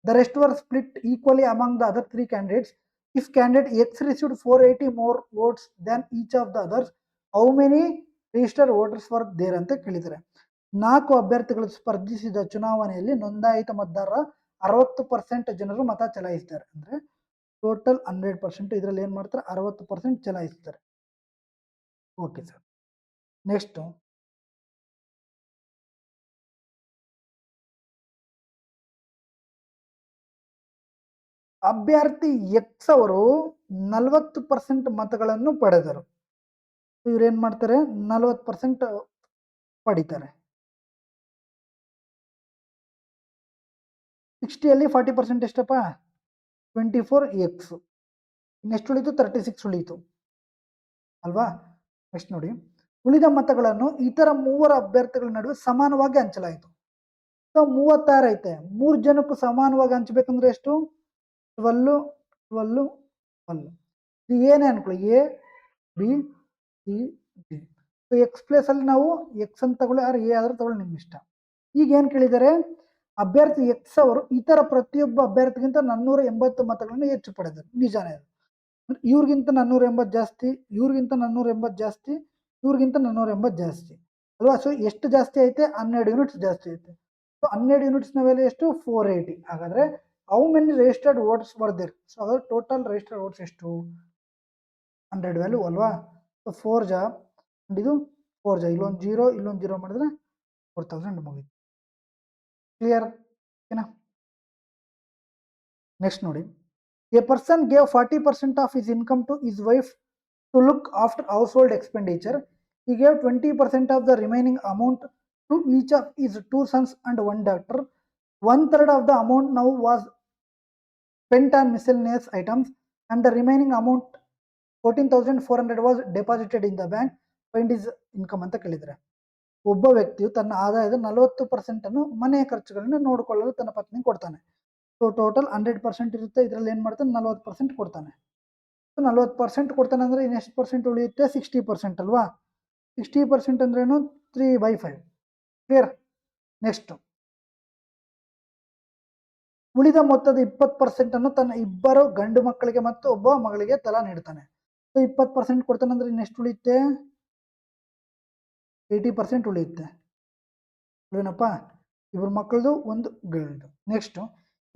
The rest were split equally among the other 3 candidates. If candidate X received 480 more votes than each of the others, how many registered voters were there ಅಂತ ಕೇಳಿದ್ದಾರೆ. 4 ಅಭ್ಯರ್ಥಿಗಳು ಸ್ಪರ್ಧಿಸಿದ ಚುನಾವಣೆಯಲ್ಲಿ ನೋಂದಾಯಿತ ಮತದಾರರ 60% ಜನರು ಮತ ಚಲಾಯಿಸ್ತಾರೆ. ಅಂದ್ರೆ total 100%, ಇದರಲ್ಲಿ ಏನು ಮಾಡ್ತಾರೆ 60% ಚಲಾಯಿಸ್ತಾರೆ. Okay sir. ನೆಕ್ಸ್ಟ್ ಅಭ್ಯರ್ಥಿ ಎಕ್ಸ್ ಅವರು 40% ಮತಗಳನ್ನು ಪಡೆದರು. ಇವ್ರೇನ್ ಮಾಡ್ತಾರೆ 40% ಪಡಿತಾರೆ. 60ಯಲ್ಲಿ 40% ಎಷ್ಟಪ್ಪ 24x. ನೆಕ್ಸ್ಟ್ ಉಳಿತು 36 ಉಳಿತು ಅಲ್ವಾ. ನೆಕ್ಸ್ಟ್ ನೋಡಿ, ಉಳಿದ ಮತಗಳನ್ನು ಇತರ 3 ಅಭ್ಯರ್ಥಿಗಳ ನಡುವೆ ಸಮಾನವಾಗಿ ಹಂಚಲಾಯಿತು. ಸೊ 36 ಐತೆ, 3 ಜನಕ್ಕೂ ಸಮಾನವಾಗಿ ಹಂಚಬೇಕಂದ್ರೆ ಎಷ್ಟು 12 12 12. ಇದು ಏನೇ ಅನ್ಕೊಳ್ಳಿ, A B C D. So X place ಅಲ್ಲಿ ನಾವು ಎಕ್ಸ್ ಅಂತ ತಗೊಳ್ಳಿ, ಆರ್ ಎ ಆದ್ರೆ ತಗೊಳ್ಳಿ, ನಿಮ್ಗೆ ಇಷ್ಟ. ಈಗ ಏನು ಕೇಳಿದ್ದಾರೆ, ಅಭ್ಯರ್ಥಿ ಎಕ್ಸ್ ಅವರು ಇತರ ಪ್ರತಿಯೊಬ್ಬ ಅಭ್ಯರ್ಥಿಗಿಂತ 480 ಮತಗಳನ್ನು ಹೆಚ್ಚು ಪಡೆದರು. ನಿಜಾನೇ ಅದು. ಇವ್ರಿಗಿಂತ 480 ಜಾಸ್ತಿ, ಇವ್ರಿಗಿಂತ 480 ಜಾಸ್ತಿ, ಇವ್ರಿಗಿಂತ 480 ಜಾಸ್ತಿ ಅಲ್ವಾ. ಸೊ ಎಷ್ಟು ಜಾಸ್ತಿ ಐತೆ 12 ಯೂನಿಟ್ಸ್ ಜಾಸ್ತಿ ಐತೆ. ಸೊ 12 ಯೂನಿಟ್ಸ್ನ ವ್ಯಾಲ್ಯೂ ಎಷ್ಟು 480. ಹಾಗಾದ್ರೆ how many registered votes were there. So ಅದರ ಟೋಟಲ್ ರಿಜಿಸ್ಟರ್ಡ್ ವೋಟ್ಸ್ ಎಷ್ಟು 100 ವ್ಯಾಲ್ಯೂ ಅಲ್ವಾ. ಸೊ 4 ಜಾ ಇದು 4 ಜಾ ಇಲ್ಲೊಂದು ಜೀರೋ ಮಾಡಿದ್ರೆ 4000 ಮುಗೀತು. ಕ್ಲಿಯರ್ ಓಕೆನಾ. ನೆಕ್ಸ್ಟ್ ನೋಡಿ, a person gave 40% of his income to his wife to look after household expenditure. He gave 20% of the remaining amount to each of his 2 sons and 1 daughter. 1/3 of the amount now was spent on miscellaneous items, and the remaining amount 14,400 was deposited in the bank. Find his income ಅಂತ ಕೇಳಿದರೆ, ಒಬ್ಬ ವ್ಯಕ್ತಿಯು ತನ್ನ ಆದಾಯದ 40% ಅನ್ನು ಮನೆಯ ಖರ್ಚುಗಳನ್ನು ನೋಡಿಕೊಳ್ಳಲು ತನ್ನ ಪತ್ನಿ ಕೊಡ್ತಾನೆ. ಸೊ ಟೋಟಲ್ 100% ಇರುತ್ತೆ, ಇದರಲ್ಲಿ ಏನು ಮಾಡ್ತಾನೆ 40% ಕೊಡ್ತಾನೆ. 40% ಕೊಡ್ತಾನೆ ಅಂದರೆ ಇನ್ನೆಷ್ಟು ಪರ್ಸೆಂಟ್ ಉಳಿಯುತ್ತೆ 60% ಅಲ್ವಾ. 60% ಅಂದ್ರೇನು 3/5. ಕ್ಲಿಯರ್. ನೆಕ್ಸ್ಟ್, ಉಳಿದ ಮೊತ್ತದ 20% ಅನ್ನು ತನ್ನ ಇಬ್ಬರು ಗಂಡು ಮಕ್ಕಳಿಗೆ ಮತ್ತು ಒಬ್ಬ ಮಗಳಿಗೆ ತಲಾ ನೀಡ್ತಾನೆ. ಸೊ 20% ಕೊಡ್ತಾನೆ ಅಂದ್ರೆ ಇನ್ನೆಷ್ಟು ಉಳಿಯುತ್ತೆ 80% ಉಳಿಯುತ್ತೆ. ಏನಪ್ಪ, ಇಬ್ಬರು ಮಕ್ಕಳದು ಒಂದು ಗಂಡು. ನೆಕ್ಸ್ಟ್,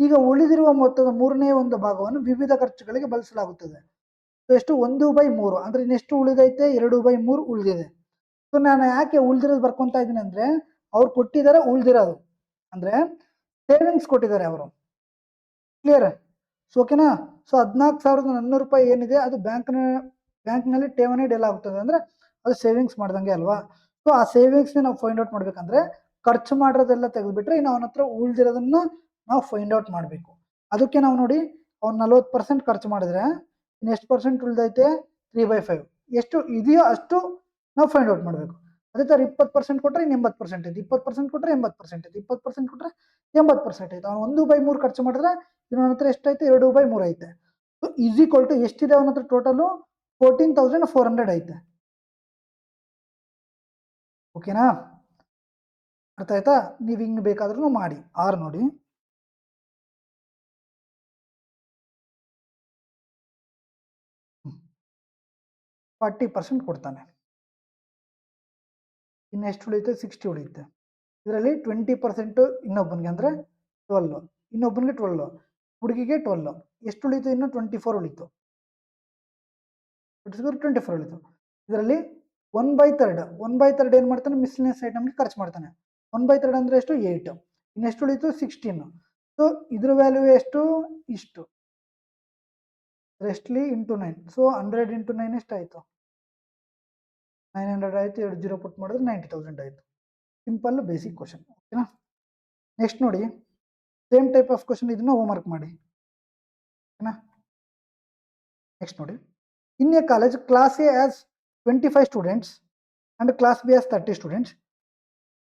ಈಗ ಉಳಿದಿರುವ ಮೊತ್ತದ 1/3 ಭಾಗವನ್ನು ವಿವಿಧ ಖರ್ಚುಗಳಿಗೆ ಬಳಸಲಾಗುತ್ತದೆ. ಸೊ ಎಷ್ಟು 1/3 ಅಂದ್ರೆ ಇನ್ನೆಷ್ಟು ಉಳಿದೈತೆ 2/3 ಉಳಿದಿದೆ. ಸೊ ನಾನು ಯಾಕೆ ಉಳಿದಿರೋದು ಬರ್ಕೊಂತ ಇದ್ದೀನಿ ಅಂದ್ರೆ, ಅವ್ರು ಕೊಟ್ಟಿದ್ದಾರೆ ಉಳಿದಿರೋದು ಅಂದ್ರೆ ಸೇವಿಂಗ್ಸ್ ಕೊಟ್ಟಿದ್ದಾರೆ ಅವರು. ಕ್ಲಿಯರ್. ಸೊ ಓಕೆನಾ. ಸೊ 14,400 ರೂಪಾಯಿ ಏನಿದೆ ಅದು ಬ್ಯಾಂಕ್ನಲ್ಲಿ ಠೇವಣಿ ಇಡಲಾಗುತ್ತದೆ ಅಂದ್ರೆ ಅದು ಸೇವಿಂಗ್ಸ್ ಮಾಡ್ದಂಗೆ ಅಲ್ವಾ. ಸೊ ಆ ಸೇವಿಂಗ್ಸ್ ನಾವು ಫೈಂಡ್ ಔಟ್ ಮಾಡ್ಬೇಕಂದ್ರೆ ಖರ್ಚು ಮಾಡಿರೋದೆಲ್ಲ ತೆಗೆದುಬಿಟ್ರೆ ಇನ್ನು ಅವನ ಹತ್ರ ಉಳಿದಿರೋದನ್ನ ನಾವು ಫೈಂಡ್ ಔಟ್ ಮಾಡಬೇಕು. ಅದಕ್ಕೆ ನಾವು ನೋಡಿ, ಅವ್ನು 40% ಖರ್ಚು ಮಾಡಿದ್ರೆ ಇನ್ನೆಷ್ಟು ಪರ್ಸೆಂಟ್ ಉಳಿದೈತೆ 3/5. ಎಷ್ಟು ಇದೆಯೋ ಅಷ್ಟು ನಾವು ಫೈಂಡ್ ಔಟ್ ಮಾಡಬೇಕು. ಅದೇ ಥರ 20% ಕೊಟ್ಟರೆ ಇನ್ನು 80% ಐತೆ, 20% ಕೊಟ್ಟರೆ 80% ಐತೆ, 20% ಕೊಟ್ಟರೆ 80% ಐತೆ. ಅವ್ನು 1/3 ಖರ್ಚು ಮಾಡಿದ್ರೆ ಇನ್ನು ಅವನ ಹತ್ರ ಎಷ್ಟೈತೆ 2/3 ಐತೆ. ಸೊ ಈಸ್ ಈಕ್ವಲ್ ಟು ಎಷ್ಟಿದೆ ಅವನ ಹತ್ರ ಟೋಟಲು 14,400 ಐತೆ. ಓಕೆನಾ, ಅರ್ಥ ಆಯ್ತಾ. ನೀವು ಹಿಂಗೆ ಬೇಕಾದ್ರೂ ಮಾಡಿ. ಆರ್ ನೋಡಿ, $40 ಕೊಡ್ತಾನೆ, ಇನ್ನು ಎಷ್ಟು ಉಳಿಯುತ್ತೆ 60 ಉಳಿಯುತ್ತೆ. ಇದರಲ್ಲಿ 20% ಇನ್ನೊಬ್ಬನಿಗೆ ಅಂದರೆ 12, ಇನ್ನೊಬ್ಬನಿಗೆ 12, ಹುಡುಗಿಗೆ 12, ಎಷ್ಟು ಉಳಿತು ಇನ್ನು 24 ಉಳಿತು. 24 ಉಳಿತು. ಇದರಲ್ಲಿ 1/3 ಏನು ಮಾಡ್ತಾನೆ ಮಿಸ್ಲಿನಿಯಸ್ ಐಟಮ್ಗೆ ಖರ್ಚು ಮಾಡ್ತಾನೆ. 1/3 ಅಂದರೆ ಎಷ್ಟು 8, ಇನ್ನೆಷ್ಟು ಉಳಿತು 16. ಸೊ ಇದ್ರ ವ್ಯಾಲ್ಯೂ ಎಷ್ಟು ಇಷ್ಟು, ರೆಸ್ಟ್ಲಿ ಇಂಟು 9. ಸೊ 100 ಇಂಟು 9 ಎಷ್ಟಾಯಿತು 900 ಆಯಿತು. 2 0 ಪುಟ್ ಮಾಡಿದ್ರೆ 90,000 ಆಯಿತು. Simple basic question. ಓಕೆನಾ. ನೆಕ್ಸ್ಟ್ ನೋಡಿ, ಸೇಮ್ ಟೈಪ್ ಆಫ್ ಕ್ವಶನ್, ಇದನ್ನ ಹೋಮ್ವರ್ಕ್ ಮಾಡಿ. ಓಕೆನಾ. ನೆಕ್ಸ್ಟ್ ನೋಡಿ, in A college class A as 25 students and class B as 30 students.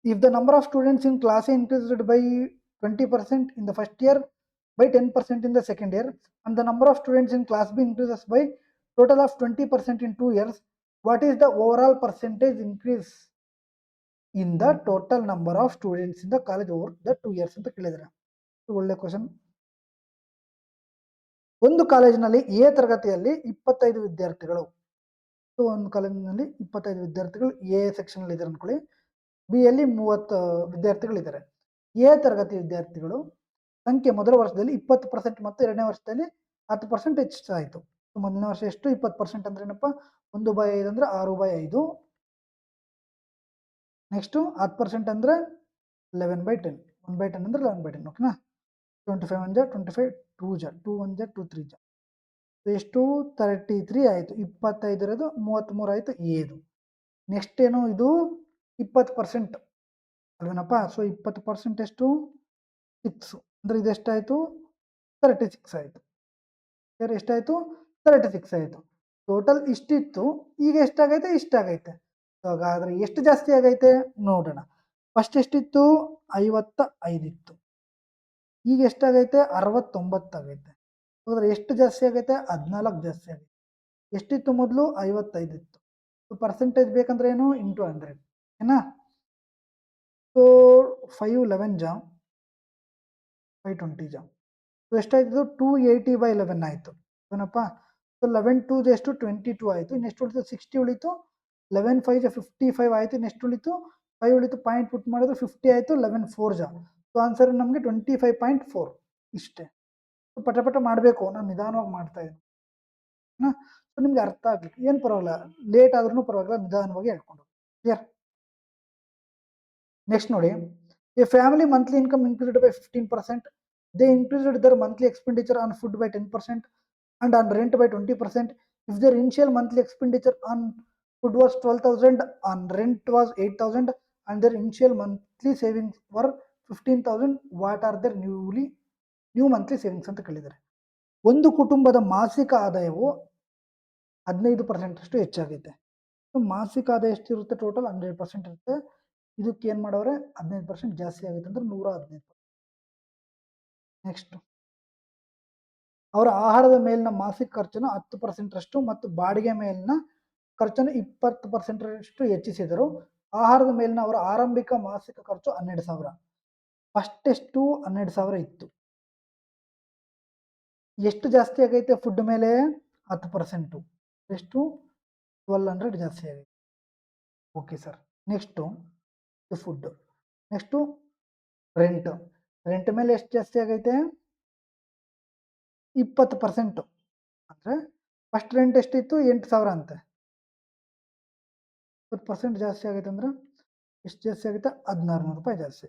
If the number of students in class A increased by 20% in the first year, by 10% in the second year, and the number of students in class B increases by total of 20% in 2 years, what is the overall percentage increase in the total number of students in the college over the 2 years ಅಂತ ಕೇಳಿದ್ದಾರೆ. ಒಳ್ಳೆ question. ಒಂದು ಕಾಲೇಜಿನಲ್ಲಿ A ತರಗತಿಯಲ್ಲಿ 25 ವಿದ್ಯಾರ್ಥಿಗಳು. So ಒಂದು ಕಾಲೇಜಿನಲ್ಲಿ 25 ವಿದ್ಯಾರ್ಥಿಗಳು ಎ ಸೆಕ್ಷನ್ ಅಲ್ಲಿ ಇದ್ದಾರೆ ಅನ್ಕೊಳ್ಳಿ. ಬಿ ಯಲ್ಲಿ 30 ವಿದ್ಯಾರ್ಥಿಗಳಿದ್ದಾರೆ. ಎ ತರಗತಿ ವಿದ್ಯಾರ್ಥಿಗಳು ಸಂಖ್ಯೆ ಮೊದಲ ವರ್ಷದಲ್ಲಿ 20% ಮತ್ತು ಎರಡನೇ ವರ್ಷದಲ್ಲಿ 10% ಹೆಚ್ಚಾಯಿತು. ಮೊದಲನೇ ವರ್ಷ ಎಷ್ಟು 20% ಅಂದ್ರೆ ಏನಪ್ಪ 1/5 ಅಂದ್ರೆ 6/5. ನೆಕ್ಸ್ಟ್ 10% ಅಂದ್ರೆ 11/10, 1/10 ಅಂದ್ರೆ 11/10. ಓಕೆನಾ. 25 1 25, 2 2 1 2 3 ಎಷ್ಟು 33 ಆಯಿತು. 25 ಇರೋದು 33 ಆಯಿತು ಏದು. ನೆಕ್ಸ್ಟ್ ಏನು ಇದು 20% ಅಲ್ವೇನಪ್ಪ. ಸೊ 20% ಎಷ್ಟು 6 ಅಂದರೆ ಇದು ಎಷ್ಟಾಯಿತು 36 ಆಯಿತು. ಎಷ್ಟಾಯಿತು 36 ಆಯಿತು. ಟೋಟಲ್ ಇಷ್ಟಿತ್ತು, ಈಗ ಎಷ್ಟಾಗೈತೆ ಇಷ್ಟಾಗೈತೆ. ಹಾಗಾದರೆ ಎಷ್ಟು ಜಾಸ್ತಿ ಆಗೈತೆ ನೋಡೋಣ. ಫಸ್ಟ್ ಎಷ್ಟಿತ್ತು 55 ಇತ್ತು, ಈಗ ಎಷ್ಟಾಗೈತೆ 69 ಆಗೈತೆ. ಹಾಗಾದ್ರೆ ಎಷ್ಟು ಜಾಸ್ತಿ ಆಗೈತೆ 14 ಜಾಸ್ತಿ ಆಗೈತೆ. ಎಷ್ಟಿತ್ತು ಮೊದಲು 55 ಇತ್ತು. ಸೊ ಪರ್ಸೆಂಟೇಜ್ ಬೇಕಂದ್ರೆ ಏನು ಇಂಟು 100 ಏನ. ಸೊ 5 11 ಜಾ 5 20 ಜಾ. ಸೊ ಎಷ್ಟಾಯ್ತು 280/11 ಆಯಿತು ಏನಪ್ಪ. ಸೊ 11 2 ಎಷ್ಟು 22 ಆಯಿತು. ಇನ್ನೆಷ್ಟು ಉಳಿತು 60 ಉಳಿತು. 11 5 55 ಆಯಿತು. ಇನ್ನೆಷ್ಟು ಉಳಿತು 5 ಉಳಿತು. ಪಾಯಿಂಟ್ ಪುಟ್ ಮಾಡಿದ್ರೆ 50 ಆಯಿತು. 11 4 ಜಾ. ಸೊ ಆನ್ಸರ್ ನಮಗೆ 25.4 ಇಷ್ಟೇ. ಪಟ ಪಟ ಮಾಡಬೇಕು, ನಾನು ನಿಧಾನವಾಗಿ ಮಾಡ್ತಾ ಇದ್ದೀನಿ. ಸೊ ನಿಮ್ಗೆ ಅರ್ಥ ಆಗ್ಲಿಕ್ಕೆ ಏನು ಪರವಾಗಿಲ್ಲ, ಲೇಟ್ ಆದ್ರೂ ಪರವಾಗಿಲ್ಲ, ನಿಧಾನವಾಗಿ ಹೇಳ್ಕೊಂಡು ಕ್ಲಿಯರ್. ನೆಕ್ಸ್ಟ್ ನೋಡಿ, A family monthly income increased by 15%, they increased their monthly expenditure on food by 10% and on rent by 20%. If their initial monthly expenditure on food was 12,000, on rent was 8,000, and their initial monthly savings were 15,000, what are their new monthly savings ಅಂತ ಕೇಳಿದ್ದಾರೆ. ಒಂದು ಕುಟುಂಬದ ಮಾಸಿಕ ಆದಾಯವು 15% ಅಷ್ಟು ಹೆಚ್ಚಾಗಿದೆ. So ಮಾಸಿಕ ಆದಾಯ ಎಷ್ಟಿರುತ್ತೆ? ಟೋಟಲ್ 100% ಇರುತ್ತೆ. ಇದಕ್ಕೆ ಏನು ಮಾಡವ್ರೆ? 15% ಜಾಸ್ತಿ ಆಗುತ್ತೆ ಅಂದ್ರೆ 115%. ನೆಕ್ಸ್ಟ್, ಅವರ ಆಹಾರದ ಮೇಲಿನ ಮಾಸಿಕ ಖರ್ಚನ್ನು 10% ಮತ್ತು ಬಾಡಿಗೆ ಮೇಲಿನ ಖರ್ಚನ್ನು 20% ಹೆಚ್ಚಿಸಿದರು. ಆಹಾರದ ಮೇಲಿನ ಅವರ ಆರಂಭಿಕ ಮಾಸಿಕ ಖರ್ಚು 12,000. ಫಸ್ಟ್ ಎಷ್ಟು? 12,000 ಇತ್ತು. ಎಷ್ಟು ಜಾಸ್ತಿ ಆಗೈತೆ ಫುಡ್ ಮೇಲೆ? 10%. ಎಷ್ಟು? 1200 ಜಾಸ್ತಿ ಆಗೈತೆ. Okay sir. Next food. Next rent. Rent ಮೇಲೆ ಎಷ್ಟು ಜಾಸ್ತಿ ಆಗೈತೆ? 20%. ಅಂದರೆ ಫಸ್ಟ್ ರೆಂಟ್ ಎಷ್ಟಿತ್ತು? 8,000 ಅಂತೆ. 20% ಜಾಸ್ತಿ ಆಗೈತೆ ಅಂದ್ರೆ ಎಷ್ಟು ಜಾಸ್ತಿ ಆಗುತ್ತೆ? 1,600 ರೂಪಾಯಿ ಜಾಸ್ತಿ.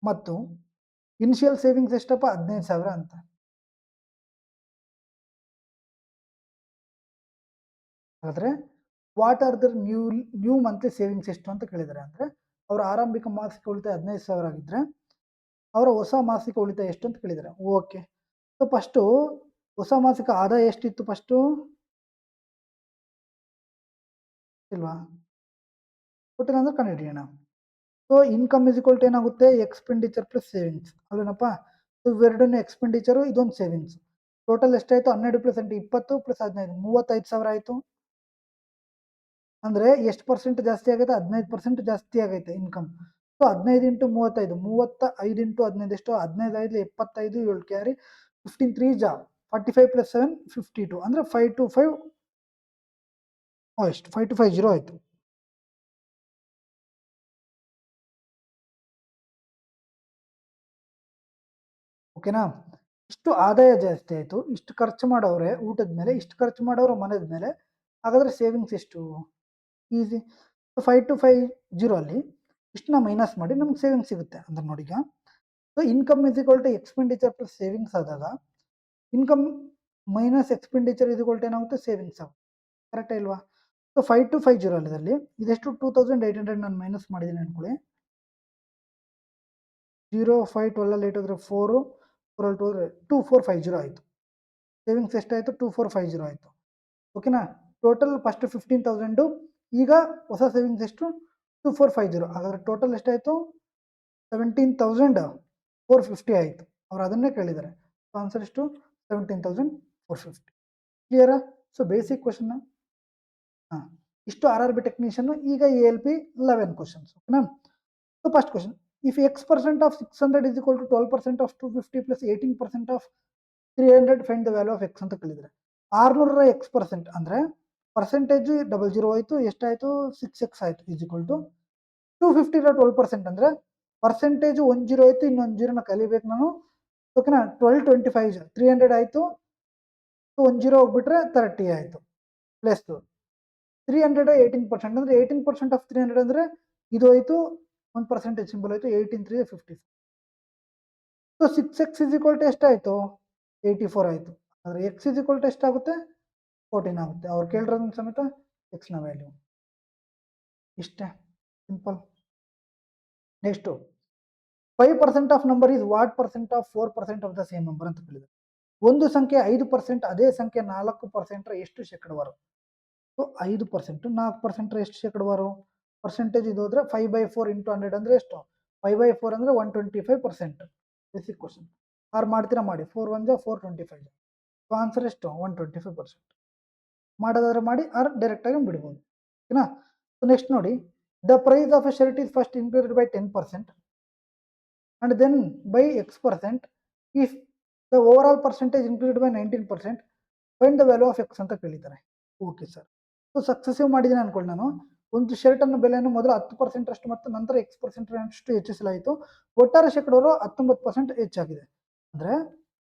ಮತ್ತು ಇನಿಷಿಯಲ್ ಸೇವಿಂಗ್ಸ್ ಎಷ್ಟಪ್ಪ? 15,000 ಅಂತ. ಹಾಗಾದ್ರೆ what are their new monthly savings ಎಷ್ಟು ಅಂತ ಕೇಳಿದ್ದಾರೆ. ಅಂದರೆ ಅವರ ಆರಂಭಿಕ ಮಾಸಿಕ ಉಳಿತಾಯ 15,000 ಆಗಿದ್ರೆ ಅವರ ಹೊಸ ಮಾಸಿಕ ಉಳಿತಾಯ ಎಷ್ಟು ಅಂತ ಕೇಳಿದ್ದಾರೆ. ಓಕೆ. ಸೊ ಫಸ್ಟು ಹೊಸ ಮಾಸಿಕ ಆದಾಯ ಎಷ್ಟಿತ್ತು? ಫಸ್ಟು ಇಲ್ವಾ? ಕೊಟ್ಟಿಲ್ಲ ಅಂದ್ರೆ ಕಂಡುಹಿಡಿಯೋಣ. So income is equal to ಏನಾಗುತ್ತೆ? ಎಕ್ಸ್ಪೆಂಡಿಚರ್ ಪ್ಲಸ್ ಸೇವಿಂಗ್ಸ್ ಅಲ್ವೇನಪ್ಪ? ಸೊ ಇವೆರಡನ್ನು ಎಕ್ಸ್ಪೆಂಡಿಚರು, ಇದೊಂದು ಸೇವಿಂಗ್ಸ್. ಟೋಟಲ್ ಎಷ್ಟಾಯಿತು? 12 ಪ್ಲಸ್ 8 20 ಪ್ಲಸ್ 15 35,000 ಆಯಿತು. ಅಂದರೆ ಎಷ್ಟು ಪರ್ಸೆಂಟ್ ಜಾಸ್ತಿ ಆಗೈತೆ? 15% ಜಾಸ್ತಿ ಆಗೈತೆ ಇನ್ಕಮ್. ಸೊ 15 ಇಂಟು 35, 35 ಇಂಟು 15 ಎಷ್ಟು? 15 5 75, 7 ಕ್ಯಾರಿ 15 3 ಜಾ 45 ಪ್ಲಸ್ 7 52. ಅಂದರೆ 525 ಎಷ್ಟು? 5250 ಆಯಿತು. ಓಕೆನಾ? ಇಷ್ಟು ಆದಾಯ ಜಾಸ್ತಿ ಆಯಿತು, ಇಷ್ಟು ಖರ್ಚು ಮಾಡೋರೆ ಊಟದ ಮೇಲೆ, ಇಷ್ಟು ಖರ್ಚು ಮಾಡೋರು ಮನೆದ ಮೇಲೆ. ಹಾಗಾದರೆ ಸೇವಿಂಗ್ಸ್ ಎಷ್ಟು? ಈಸಿ. 5250 ಅಲ್ಲಿ ಇಷ್ಟನ್ನ ಮೈನಸ್ ಮಾಡಿ ನಮ್ಗೆ ಸೇವಿಂಗ್ಸ್ ಸಿಗುತ್ತೆ. ಅಂದ್ರೆ ನೋಡಿ ಈಗ, so income is equal to expenditure plus savings ಆದಾಗ income minus expenditure is equal to ಏನಾಗುತ್ತೆ? ಸೇವಿಂಗ್ಸ್ ಆಗುತ್ತೆ. ಕರೆಕ್ಟೇ ಇಲ್ವಾ? ಸೊ 5250 ಅಲ್ಲಿ ಇದೆಷ್ಟು? 2800 ನಾನು ಮೈನಸ್ ಮಾಡಿದ್ದೀನಿ ಅನ್ಕೊಳ್ಳಿ. 0 5 12 ಅಲ್ಲಿ 8 ಹೋದ್ರೆ 4 4 ಅಲ್ಲಿ 2 ಹೋದ್ರೆ 2450 ಆಯಿತು. ಸೇವಿಂಗ್ಸ್ ಎಷ್ಟಾಯಿತು? 2450 ಆಯಿತು. ಓಕೆನಾ? Total first 15,000. ಈಗ ಹೊಸ ಸೇವಿಂಗ್ಸ್ ಎಷ್ಟು? 2450. ಹಾಗಾದ್ರೆ ಟೋಟಲ್ ಎಷ್ಟಾಯಿತು? 17,450 ಆಯಿತು. ಅವ್ರು ಅದನ್ನೇ ಕೇಳಿದ್ದಾರೆ. ಸೊ ಆನ್ಸರ್ ಎಷ್ಟು? 17,450. ಕ್ಲಿಯರಾ? So basic question. ಹಾಂ, ಇಷ್ಟು RRB ಟೆಕ್ನಿಷಿಯನ್. ಈಗ ALP 11 ಕ್ವಶನ್ಸ್. ಓಕೆನಾ? So first question, if X% of 600 is equal to 12% of 250 plus 18% of 300, find the value of X ಅಂತ ಕೇಳಿದರೆ. 600ರ X% ಅಂದರೆ ಪರ್ಸೆಂಟೇಜು 00 ಆಯಿತು. ಎಷ್ಟಾಯಿತು? 6x ಆಯಿತು. ಈಸ್ ಈಕ್ವಲ್ ಟು 250ರ 12% ಅಂದರೆ ಪರ್ಸೆಂಟೇಜು 10 ಆಯಿತು, ಇನ್ನೊಂದು 0ನ ಕಲಿಬೇಕು ನಾನು. ಓಕೆನಾ? 12 25 300 ಆಯಿತು. 10 ಹೋಗ್ಬಿಟ್ರೆ 30 ಆಯಿತು. ಪ್ಲಸ್ 300 18% ಅಂದರೆ 18% ಆಫ್ 300 ಅಂದರೆ ಇದು ಆಯಿತು. 1% ಸಿಂಬಲ್ ಆಯಿತು. 18 3 50. So 6x is equal to ಎಷ್ಟಾಯಿತು? 84 ಆಯಿತು. ಆದರೆ ಎಕ್ಸ್ ಇಸ್ ಈಕ್ವಲ್ ಟು ಎಷ್ಟಾಗುತ್ತೆ? 14 ಆಗುತ್ತೆ. ಅವ್ರು ಕೇಳಿರೋದನ್ನ ಸಮೇತ ಎಕ್ಸ್ನ ವ್ಯಾಲ್ಯೂ ಇಷ್ಟೇ, simple. Next 5% of number is what percent of 4% of the same number ಅಂತ ಕೇಳಿದ್ದಾರೆ. ಒಂದು ಸಂಖ್ಯೆ 5%, ಅದೇ ಸಂಖ್ಯೆ 4% ಎಷ್ಟು ಶೇಕಡವಾರು? ಸೊ 5%, 4% ಎಷ್ಟು ಶೇಕಡವಾರು? ಪರ್ಸೆಂಟೇಜ್ ಇದು ಹೋದ್ರೆ 5/4 ಇಂಟು 100 ಅಂದರೆ ಎಷ್ಟು? 5/4 ಅಂದರೆ 125%. Basic question. ಆರು ಮಾಡ್ತೀರಾ ಮಾಡಿ. 4 1 425. ಸೊ ಆನ್ಸರ್ ಎಷ್ಟು? 125%. ಮಾಡೋದಾದ್ರೆ ಮಾಡಿ, ಆರ್ ಡೈರೆಕ್ಟಾಗಿ ಬಿಡ್ಬೋದು. ಓಕೆನಾ? ಸೊ ನೆಕ್ಸ್ಟ್ ನೋಡಿ, the price of a shirt is first increased by 10% and then by X%. if the overall percentage increased by 19%, find the value of X ಅಂತ ಕೇಳಿದ್ದಾರೆ. Okay sir. ಸೊ ಸಕ್ಸೆಸಿವ್ ಮಾಡಿದ್ದೀನಿ ಅನ್ಕೊಳ್ಳಿ ನಾನು. ಒಂದು ಶರ್ಟನ್ನು ಬೆಲೆಯನ್ನು ಮೊದಲು 10% ಅಷ್ಟು ಮತ್ತು ನಂತರ X% ಅಷ್ಟು ಹೆಚ್ಚಿಸಲಾಯಿತು. ಒಟ್ಟಾರೆ ಶೇಕಡಾವಾರು 19% ಹೆಚ್ಚಾಗಿದೆ. ಅಂದರೆ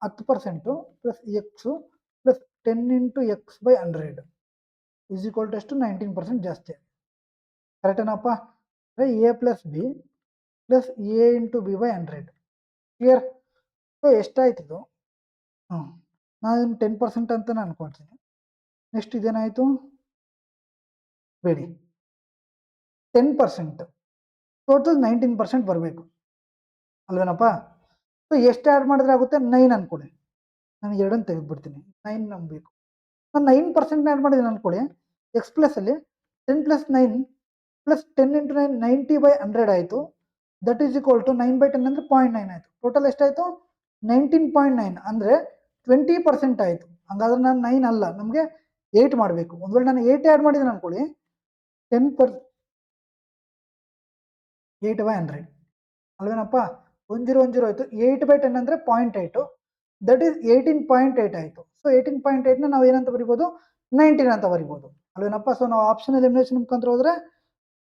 10% plus X plus 10 into X by 100 is equal to ಎಷ್ಟು 19% ಜಾಸ್ತಿ. ಕರೆಕ್ಟೇನಪ್ಪ? A plus B plus A into B by 100 clear. So ಎಷ್ಟಾಯ್ತಿದು? ನಾನು 10% ಅಂತ ಅನ್ಕೊಳ್ತೀನಿ. ನೆಕ್ಸ್ಟ್ ಇದೇನಾಯಿತು ಬೇಡಿ 10%, ಟೋಟಲ್ 19% ಬರಬೇಕು ಅಲ್ವೇನಪ್ಪ? ಸೊ ಎಷ್ಟು ಆ್ಯಡ್ ಮಾಡಿದ್ರೆ ಆಗುತ್ತೆ 9 ಅನ್ಕೊಳ್ಳಿ. ನಾನು ಎರಡನ್ನು ತೆಗೆದುಬಿಡ್ತೀನಿ, 9 ನಮ್ಗೆ ಬೇಕು. ನಾನು 9% ಆ್ಯಡ್ ಮಾಡಿದ್ದೀನಿ ಅನ್ಕೊಳ್ಳಿ. ಎಕ್ಸ್ ಪ್ಲಸ್ ಅಲ್ಲಿ 10 ಪ್ಲಸ್ 9 ಪ್ಲಸ್ 10 ಇಂಟು 9 90/100 ಆಯಿತು. ದಟ್ ಈಸ್ ಈಕ್ವಲ್ ಟು 9/10 ಅಂದರೆ 0.9 ಆಯಿತು. ಟೋಟಲ್ ಎಷ್ಟಾಯಿತು 19.9 ಅಂದರೆ 20% ಆಯಿತು. ಹಂಗಾದ್ರೆ ನಾನು 9 ಅಲ್ಲ, ನಮಗೆ 8 ಮಾಡಬೇಕು. ಒಂದು ವೇಳೆ ನಾನು 8 ಆ್ಯಡ್ ಮಾಡಿದ್ದೀನಿ ಅನ್ಕೊಳ್ಳಿ 8/100 ಅಲ್ವೇನಪ್ಪ? 1010 ಆಯಿತು. 8/10 ಅಂದರೆ 0.8, ದಟ್ ಈಸ್ 18.8 ಆಯಿತು. ಸೊ 18.8ನ ನಾವು ಏನಂತ ಬರಿಬೋದು 19 ಅಂತ ಬರಿಬೋದು ಅಲ್ವೇನಪ್ಪ? ಸೊ ನಾವು ಆಪ್ಷನ್ ಎಲಿಮಿನೇಷನ್ ಮುಖಾಂತರ ಹೋದರೆ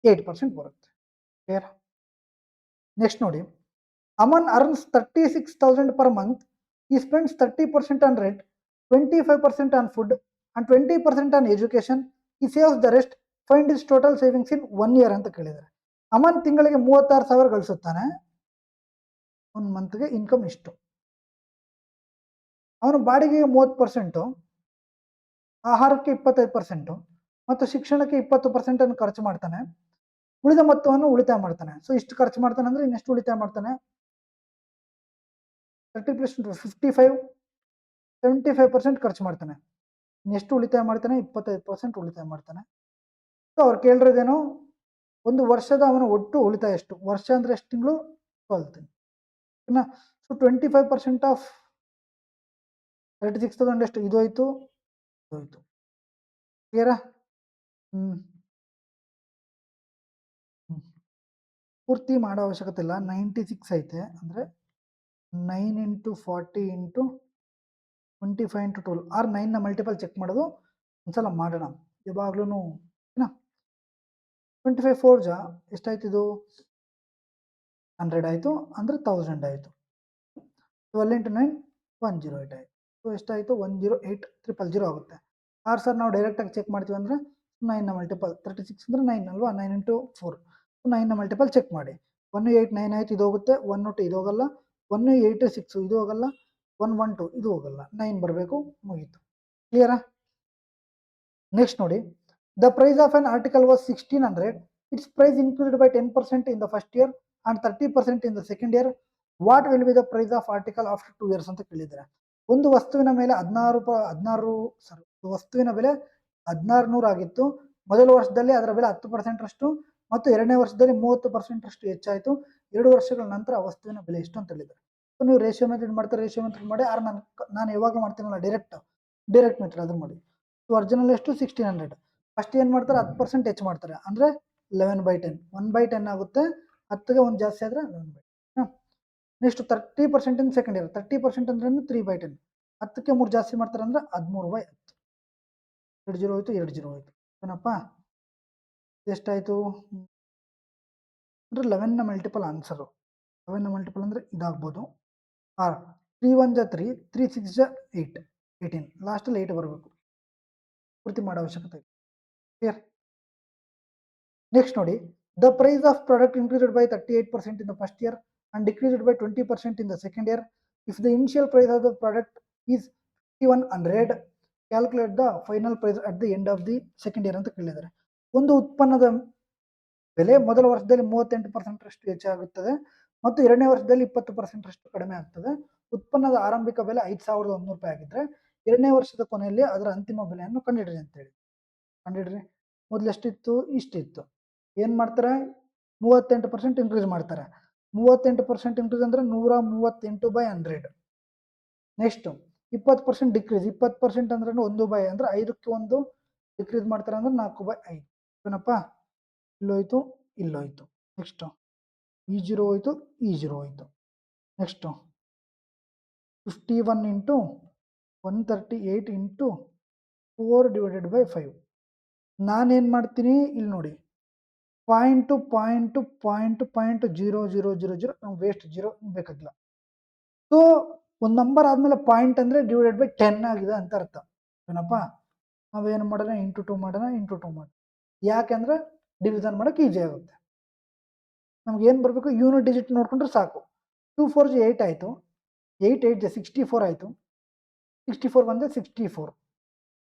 8% ಬರುತ್ತೆ. ಕ್ಲಿಯರ್. ನೆಕ್ಸ್ಟ್ ನೋಡಿ, Aman earns 36,000 per month. He spends 30% on rent, 25% on food and 20% on education. He saves the rest. Find his total savings in 1 year ಅಂತ ಕೇಳಿದ್ದಾರೆ. ಅಮನ್ ತಿಂಗಳಿಗೆ 36,000 ಗಳಿಸುತ್ತಾನೆ. ಒಂದು ಮಂತ್ಗೆ ಇನ್ಕಮ್ ಇಷ್ಟು. ಅವನು ಬಾಡಿಗೆಗೆ 30%, ಆಹಾರಕ್ಕೆ 25% ಮತ್ತು ಶಿಕ್ಷಣಕ್ಕೆ 20% ಅನ್ನು ಖರ್ಚು ಮಾಡ್ತಾನೆ. ಉಳಿದ ಮೊತ್ತವನ್ನು ಉಳಿತಾಯ ಮಾಡ್ತಾನೆ. ಸೊ ಇಷ್ಟು ಖರ್ಚು ಮಾಡ್ತಾನೆ ಅಂದ್ರೆ ಇನ್ನೆಷ್ಟು ಉಳಿತಾಯ ಮಾಡ್ತಾನೆ? 30% 55, 75% ಖರ್ಚು ಮಾಡ್ತಾನೆ. ಇನ್ನೆಷ್ಟು ಉಳಿತಾಯ ಮಾಡ್ತಾನೆ? 25% ಉಳಿತಾಯ ಮಾಡ್ತಾನೆ. ಸೊ ಅವ್ರು ಕೇಳಿರೋದೇನು, ಒಂದು ವರ್ಷದ ಅವನ ಒಟ್ಟು ಉಳಿತಾಯ ಎಷ್ಟು? ವರ್ಷ ಅಂದ್ರೆ ಎಷ್ಟು ತಿಂಗಳು? 12 ತಿಂಗಳು. ಸೊ 25% ಆಫ್ 36,000 ಎಷ್ಟು? ಇದು ಹೋಯ್ತು, ಇದು ಹೋಯ್ತು. ಕ್ಲಿಯರಾ? ಪೂರ್ತಿ ಮಾಡೋ ಅವಶ್ಯಕತೆ ಇಲ್ಲ. 96 ಐತೆ ಅಂದರೆ 9 ಇಂಟು 40 ಇಂಟು 25 ಇಂಟು 12 ಆರ್ 9ನ ಮಲ್ಟಿಪಲ್ ಚೆಕ್ ಮಾಡೋದು ಒಂದ್ಸಲ ಮಾಡೋಣ ಯಾವಾಗ್ಲೂ. 25 4 ಜಾ ಎಷ್ಟಾಯ್ತು? ಇದು 100 ಆಯಿತು ಅಂದರೆ 1000 ಆಯಿತು. 12 ಇಂಟು 9 108 ಆಯಿತು. ಸೊ ಎಷ್ಟಾಯಿತು? 108,000 ಆಗುತ್ತೆ. ಆರ್ ಸರ್ ನಾವು ಡೈರೆಕ್ಟಾಗಿ ಚೆಕ್ ಮಾಡ್ತೀವಿ ಅಂದರೆ 9ನ ಮಲ್ಟಿಪಲ್ 36 ಅಂದರೆ 9 ಅಲ್ವಾ? 9 ಇಂಟು 4 9ನ ಮಲ್ಟಿಪಲ್ ಚೆಕ್ ಮಾಡಿ. 189 ಆಯ್ತು, ಇದು ಹೋಗುತ್ತೆ. 102 ಇದು ಹೋಗಲ್ಲ. 186 ಇದು ಹೋಗಲ್ಲ. 112 ಇದು ಹೋಗಲ್ಲ. 9 ಬರಬೇಕು, ಮುಗೀತು. ಕ್ಲಿಯರಾ? ನೆಕ್ಸ್ಟ್ ನೋಡಿ, the price of an article was 1600. Its price increased by 10% in the first year and 30% in the second year. What will be the price of article after 2 years ಅಂತ ಕೇಳಿದ್ದಾರೆ. ಒಂದು ವಸ್ತುವಿನ ಮೇಲೆ 16 ವಸ್ತುವಿನ ಬೆಲೆ 1600 ಆಗಿತ್ತು. ಮೊದಲ ವರ್ಷದಲ್ಲಿ ಅದರ ಬೆಲೆ 10% ಅಷ್ಟು ಮತ್ತು ಎರಡನೇ ವರ್ಷದಲ್ಲಿ 30% ಅಷ್ಟು ಹೆಚ್ಚಾಯಿತು. 2 ವರ್ಷಗಳ ನಂತರ ಆ ವಸ್ತುವಿನ ಬೆಲೆ ಎಷ್ಟು ಅಂತ ಹೇಳಿದ್ದಾರೆ. ಸೊ ನೀವು ರೇಷಿಯೋ ಮೆಥಡ್ ಮಾಡ್ತಾರೆ, ರೇಷಿಯೋ ಮೆಥಡ್ ಮಾಡಿ. ಆರ್ ನಾನು ಯಾವಾಗ ಮಾಡ್ತೀನಲ್ಲ ಡೈರೆಕ್ಟ್ ಮೆಥಡ್ ಅದನ್ನು ಮಾಡಿ. ಸೊ ಒರಿಜಿನಲ್ ಎಷ್ಟು 1600. ಫಸ್ಟ್ ಏನು ಮಾಡ್ತಾರೆ 10% ಹೆಚ್ಚು ಮಾಡ್ತಾರೆ ಅಂದರೆ 11/10 1/10 ಆಗುತ್ತೆ. 10ಗೆ 1 ಜಾಸ್ತಿ ಆದರೆ 11/10. Next 30% in second year. 30% ಅಂದ್ರೆ 3/10. 10ಕ್ಕೆ 3 ಜಾಸ್ತಿ ಮಾಡ್ತಾರೆ ಅಂದರೆ 13/10. 2 0 ಹೋಯ್ತು, 2 0 ಹೋಯ್ತು. ಏನಪ್ಪ ಎಷ್ಟಾಯಿತು ಅಂದರೆ 11ನ ಮಲ್ಟಿಪಲ್ ಆನ್ಸರು. 11ನ ಮಲ್ಟಿಪಲ್ ಅಂದರೆ ಇದಾಗ್ಬೋದು. ಆರ್ 3 1 ಜಾ 3, 3 6 ಜಾ 8, 18. ಲಾಸ್ಟಲ್ಲಿ 8 ಬರಬೇಕು. ಪೂರ್ತಿ ಮಾಡೋ ಅವಶ್ಯಕತೆ ಇದೆ. ಕ್ಲಿಯರ್? ನೆಕ್ಸ್ಟ್ ನೋಡಿ, the price of product increased by 38% in the first year and decreased by 20% in the second year. If the initial price of the product is 5100, calculate the final price at the end of the second year ಅಂತ ಕೇಳಿದ್ದಾರೆ. ಒಂದು ಉತ್ಪನ್ನದ ಬೆಲೆ ಮೊದಲ ವರ್ಷದಲ್ಲಿ 38% ಅಷ್ಟು ಹೆಚ್ಚಾಗುತ್ತದೆ ಮತ್ತು ಎರಡನೇ ವರ್ಷದಲ್ಲಿ 20% ಅಷ್ಟು ಕಡಿಮೆ ಆಗ್ತದೆ. ಉತ್ಪನ್ನದ ಆರಂಭಿಕ ಬೆಲೆ 5,100 ರೂಪಾಯಿ ಆಗಿದ್ರೆ ಎರಡನೇ ವರ್ಷದ ಕೊನೆಯಲ್ಲಿ ಅದರ ಅಂತಿಮ ಬೆಲೆಯನ್ನು ಕಂಡುಹಿಡಿರಿ ಅಂತ ಹೇಳಿ. ಕಂಡುಹಿಡ್ರಿ. ಮೊದಲು ಎಷ್ಟಿತ್ತು? ಇಷ್ಟಿತ್ತು. ಏನು ಮಾಡ್ತಾರೆ? 38% ಇನ್ಕ್ರೀಸ್ ಮಾಡ್ತಾರೆ. 38% ಇನ್ಕ್ರೀಸ್ ಅಂದರೆ 138/100. Next 20% decrease. 20% ಅಂದ್ರೆ 1/, ಅಂದ್ರೆ 5ಕ್ಕೆ 1 ಡಿಕ್ರೀಸ್ ಮಾಡ್ತಾರೆ ಅಂದ್ರೆ 4/5. ಏನಪ್ಪ? ಇಲ್ಲೋಯ್ತು, ಇಲ್ಲೋಯ್ತು. ನೆಕ್ಸ್ಟ್ ಈ 0 ಹೋಯ್ತು, ಈ 0 ಹೋಯ್ತು. Next 51 into 138 into 4/5. ನಾನೇನು ಮಾಡ್ತೀನಿ ಇಲ್ಲಿ ನೋಡಿ, ಪಾಯಿಂಟು 00000 ನಮ್ಗೆ ವೇಸ್ಟ್ 0 ಬೇಕಾಗಿಲ್ಲ. ಸೊ ಒಂದು ನಂಬರ್ ಆದಮೇಲೆ ಪಾಯಿಂಟ್ ಅಂದರೆ ಡಿವೈಡೆಡ್ ಬೈ 10 ಆಗಿದೆ ಅಂತ ಅರ್ಥ ಏನಪ್ಪ. ನಾವೇನು ಮಾಡೋಣ, ಇಂಟು 2 ಮಾಡೋಣ, ಇಂಟು 2 ಮಾಡೋಣ. ಯಾಕೆಂದ್ರೆ ಡಿವಿಷನ್ ಮಾಡೋಕ್ಕೆ ಈಸಿ ಆಗುತ್ತೆ. ನಮ್ಗೆ ಏನು ಬರಬೇಕು, ಯೂನಿಟ್ ಡಿಜಿಟ್ ನೋಡ್ಕೊಂಡ್ರೆ ಸಾಕು. 2 4 8 ಆಯಿತು, 8 8 64 ಆಯಿತು, 64 ಬಂದರೆ 64,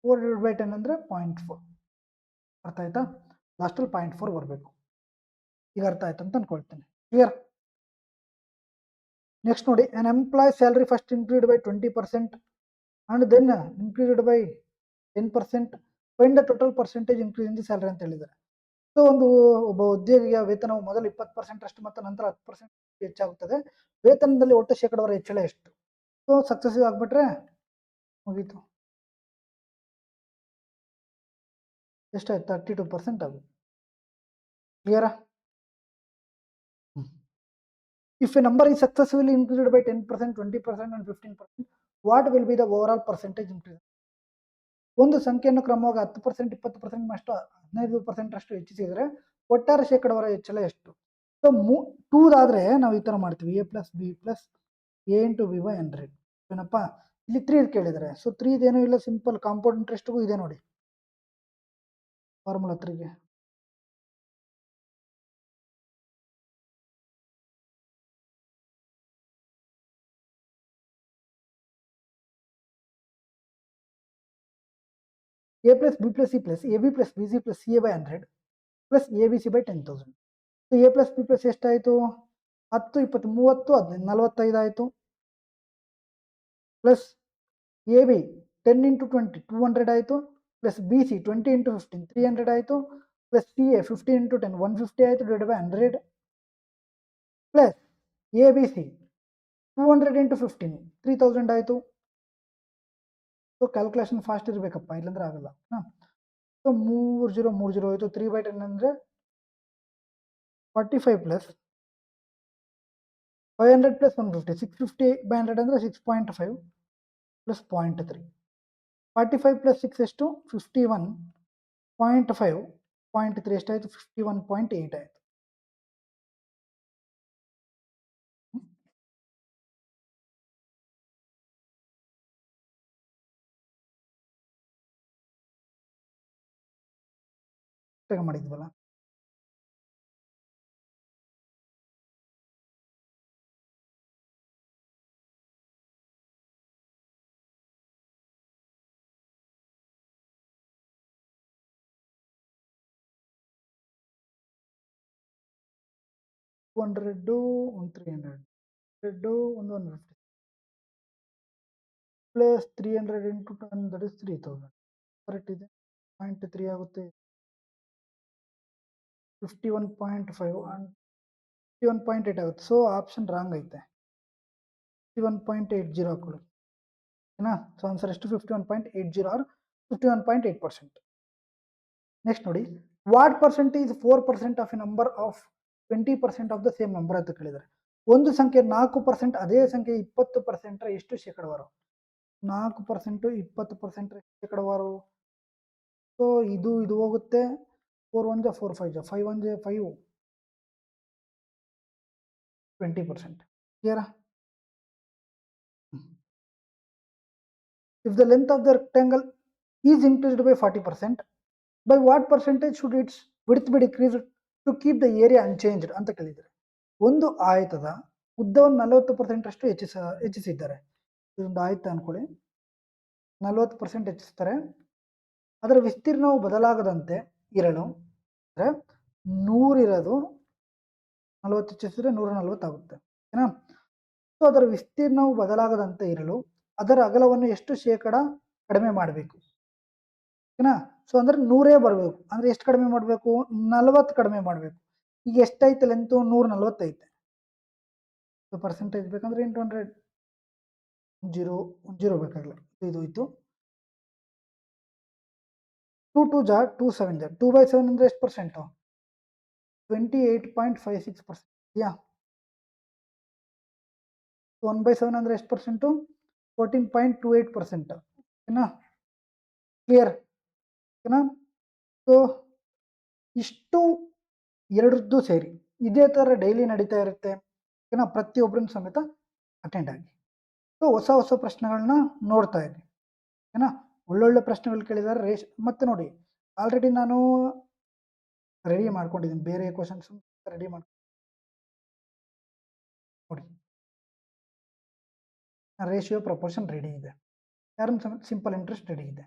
4/10 ಅಂದರೆ 0.4. ಅರ್ಥ ಆಯ್ತಾ? ಲಾಸ್ಟಲ್ಲಿ 0.4 ಬರಬೇಕು. ಈಗ ಅರ್ಥ ಆಯ್ತು ಅಂತ ಅನ್ಕೊಳ್ತೇನೆ. ಕ್ಲಿಯರ್? ನೆಕ್ಸ್ಟ್ ನೋಡಿ, an employee salary first increased by 20% and then increased by 10%. Find the total percentage increase in the salary ಅಂತ ಹೇಳಿದ್ದಾರೆ. ಸೊ ಒಬ್ಬ ಉದ್ಯೋಗಿಯ ವೇತನವು ಮೊದಲು 20% ಅಷ್ಟು ಮತ್ತು ನಂತರ 10% ಹೆಚ್ಚಾಗುತ್ತದೆ. ವೇತನದಲ್ಲಿ ಒಟ್ಟು ಶೇಕಡಾವಾರು ಹೆಚ್ಚಳ ಎಷ್ಟು? ಸೊ ಸಕ್ಸಸಿವ್ ಆಗಿಬಿಟ್ರೆ ಮುಗೀತು. ಎಷ್ಟಾಯ್ತು? 32% ಆಗುತ್ತೆ. ಕ್ಲಿಯರಾ? If a number is successfully increased by 10%, 20% and 15%, what will be the overall percentage increase? ಒಂದು ಸಂಖ್ಯೆಯನ್ನು ಕ್ರಮವಾಗಿ 10%, 20% ಅಷ್ಟು, 15% ಅಷ್ಟು ಹೆಚ್ಚಿಸಿದರೆ ಒಟ್ಟಾರೆ ಶೇಕಡಾವಾರ ಹೆಚ್ಚಳ ಎಷ್ಟು? ಸೊ 2 ಆದ್ರೆ ನಾವು ಈ ತರ ಮಾಡ್ತೀವಿ, a plus B plus a into B by 100. ಏನಪ್ಪ, ಇಲ್ಲಿ 3 ಕೇಳಿದರೆ, ಸೊ 3 ಇದೇನೂ ಇಲ್ಲ, ಸಿಂಪಲ್ ಕಾಂಪೌಂಡ್ ಇಂಟ್ರೆಸ್ಟ್ಗೂ ಇದೆ ನೋಡಿ formula 3ಗೆ. a plus b plus c plus ab plus bc plus ca by 100 plus abc by 10,000. So a plus B plus ಎಷ್ಟಾಯಿತು? 10 20 30 15 45 ಆಯಿತು. Plus A B 10 into 20 200 ಆಯಿತು. Plus B C 20 into 15 300 ಆಯಿತು. Plus C A 50 into 10 150 ಆಯಿತು divide by 100. Plus A B C 200 into 15 3000 ಆಯಿತು. So calculation fast ಇರಬೇಕಪ್ಪ, ಇಲ್ಲಾಂದ್ರೆ ಆಗಲ್ಲ. So 3030 ಆಯಿತು. 3/10 ಅಂದರೆ 45 ಪ್ಲಸ್ 500 ಪ್ಲಸ್ 150 650 by 100 ಅಂದರೆ 6.5 ಪ್ಲಸ್ 0.3. 45 ಪ್ಲಸ್ 6 ಎಷ್ಟು? 51.5 0.3 ಎಷ್ಟಾಯಿತು? 51.8 ಆಯಿತು. ಮಾಡಿದ್ವಲ್ಲ. $100 $300 $150 plus 300 into 10 that is 3000. Correct ಇದೆ. 0.3 ಆಗುತ್ತೆ. 51.5 ಅಂಡ್ 51.8 ಆಗುತ್ತೆ. ಸೊ ಆಪ್ಷನ್ ರಾಂಗ್ ಐತೆ. 51.80 ಹಾಕೊಳ್ಳಿ. ಓಕೆನಾ? ಸೊ ಆನ್ಸರ್ ಎಷ್ಟು? 51.80 ಆರ್ 51.8%. ನೆಕ್ಸ್ಟ್ ನೋಡಿ, what percentage 4% of A number of 20% of the same number ಅಂತ ಕೇಳಿದ್ದಾರೆ. ಒಂದು ಸಂಖ್ಯೆ 4%, ಅದೇ ಸಂಖ್ಯೆ 20% ಎಷ್ಟು ಶೇಕಡವಾರು? 4% 20% ಶೇಕಡವಾರು. ಸೊ ಇದು ಹೋಗುತ್ತೆ. 4 1 4 5 5 1 5 20%. ಕ್ಲಿಯರಾ? If the length of the rectangle is increased by 40%, by what percentage should its width be decreased to keep the area unchanged ಅಂತ ಕೇಳಿದ್ದಾರೆ. ಒಂದು ಆಯತದ ಉದ್ದವನ್ನು 40% ಅಷ್ಟು ಹೆಚ್ಚಿಸಿದ್ದಾರೆ. ಇದೊಂದು ಆಯತ ಅನ್ಕೊಳ್ಳಿ, 40% ಹೆಚ್ಚಿಸ್ತಾರೆ. ಅದರ ವಿಸ್ತೀರ್ಣವು ಬದಲಾಗದಂತೆ ಇರಲು, ಅಂದರೆ 100 ಇರೋದು 40 ಹೆಚ್ಚಿಸಿದ್ರೆ 140 ಆಗುತ್ತೆ. ಓಕೆನಾ? ಸೊ ಅದರ ವಿಸ್ತೀರ್ಣವು ಬದಲಾಗದಂತೆ ಇರಲು ಅದರ ಅಗಲವನ್ನು ಎಷ್ಟು ಶೇಕಡ ಕಡಿಮೆ ಮಾಡಬೇಕು? ಓಕೆನಾ? ಸೊ ಅಂದ್ರೆ 100 ಬರಬೇಕು. ಅಂದ್ರೆ ಎಷ್ಟು ಕಡಿಮೆ ಮಾಡಬೇಕು? 40 ಕಡಿಮೆ ಮಾಡಬೇಕು. ಈಗ ಎಷ್ಟೈತೆ ಲೆಂತು? 140 ಐತೆ. ಸೊ ಪರ್ಸೆಂಟೇಜ್ ಬೇಕಂದ್ರೆ ಇಂಟು 100. 0 ಬೇಕಾಗಲ್ಲ. ಇದು ಹೋಯ್ತು. 2 2 ಜಾ 2 7 ಜಾ 2/7 ಅಂದ್ರೆ ಎಷ್ಟು ಪರ್ಸೆಂಟು? 28.56%. ಯಾ 1/7 ಅಂದ್ರೆ ಎಷ್ಟು ಪರ್ಸೆಂಟು? 14.28%. ಓಕೆನಾ? ಕ್ಲಿಯರ್? ಓಕೆನಾ? ಸೊ ಇಷ್ಟು ಎರಡದ್ದು ಸೇರಿ ಇದೇ ಥರ ಡೈಲಿ ನಡೀತಾ ಇರುತ್ತೆ. ಓಕೆನಾ? ಪ್ರತಿಯೊಬ್ಬರನ್ನು ಸಮೇತ ಅಟೆಂಡ್ ಆಗಿ. ಸೊ ಹೊಸ ಹೊಸ ಪ್ರಶ್ನೆಗಳನ್ನ ನೋಡ್ತಾ ಇದ್ವಿ, ಓಕೆನಾ. ಒಳ್ಳೊಳ್ಳೆ ಪ್ರಶ್ನೆಗಳು ಕೇಳಿದ್ದಾರೆ ಮತ್ತೆ ನೋಡಿ, ಆಲ್ರೆಡಿ ನಾನು ರೆಡಿ ಮಾಡ್ಕೊಂಡಿದ್ದೀನಿ, ಬೇರೆ ಕ್ವಶನ್ಸ್ ರೆಡಿ ಮಾಡಿ ನೋಡಿ. ರೇಷಿಯೋ ಪ್ರಪೋರ್ಷನ್ ರೆಡಿ ಇದೆ, ಟರ್ಮ್ ಸಿಂಪಲ್ ಇಂಟ್ರೆಸ್ಟ್ ರೆಡಿ ಇದೆ.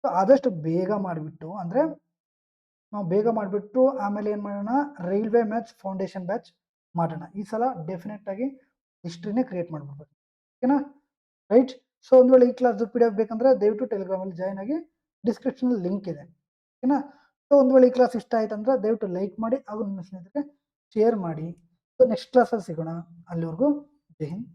ಸೊ ಆದಷ್ಟು ಬೇಗ ಮಾಡಿಬಿಟ್ಟು, ಅಂದರೆ ನಾವು ಬೇಗ ಮಾಡಿಬಿಟ್ಟು ಆಮೇಲೆ ಏನು ಮಾಡೋಣ, ರೈಲ್ವೆ ಮ್ಯಾಥ್ಸ್ ಫೌಂಡೇಶನ್ ಬ್ಯಾಚ್ ಮಾಡೋಣ. ಈ ಸಲ ಡೆಫಿನೆಟ್ ಆಗಿ ಹಿಸ್ಟ್ರಿನೇ ಕ್ರಿಯೇಟ್ ಮಾಡ್ಬಿಡ್ಬೇಕು, ಓಕೆನಾ. ರೈಟ್. ಸೊ ಒಂದು ವೇಳೆ ಈ ಕ್ಲಾಸ್ PDF ಬೇಕಂದ್ರೆ ದಯವಿಟ್ಟು ಟೆಲಿಗ್ರಾಮಲ್ಲಿ ಜಾಯ್ನ್ ಆಗಿ, ಡಿಸ್ಕ್ರಿಪ್ಷನಲ್ಲಿ ಲಿಂಕ್ ಇದೆ, ಓಕೆನಾ. ಸೊ ಒಂದು ವೇಳೆ ಈ ಕ್ಲಾಸ್ ಇಷ್ಟ ಆಯ್ತು ಅಂದರೆ ದಯವಿಟ್ಟು ಲೈಕ್ ಮಾಡಿ ಹಾಗೂ ನಿಮ್ಮ ಸ್ನೇಹಿತರಿಗೆ ಶೇರ್ ಮಾಡಿ. ಸೊ ನೆಕ್ಸ್ಟ್ ಕ್ಲಾಸಲ್ಲಿ ಸಿಗೋಣ, ಅಲ್ಲಿವರೆಗೂ ಜೈ ಹಿಂದ್.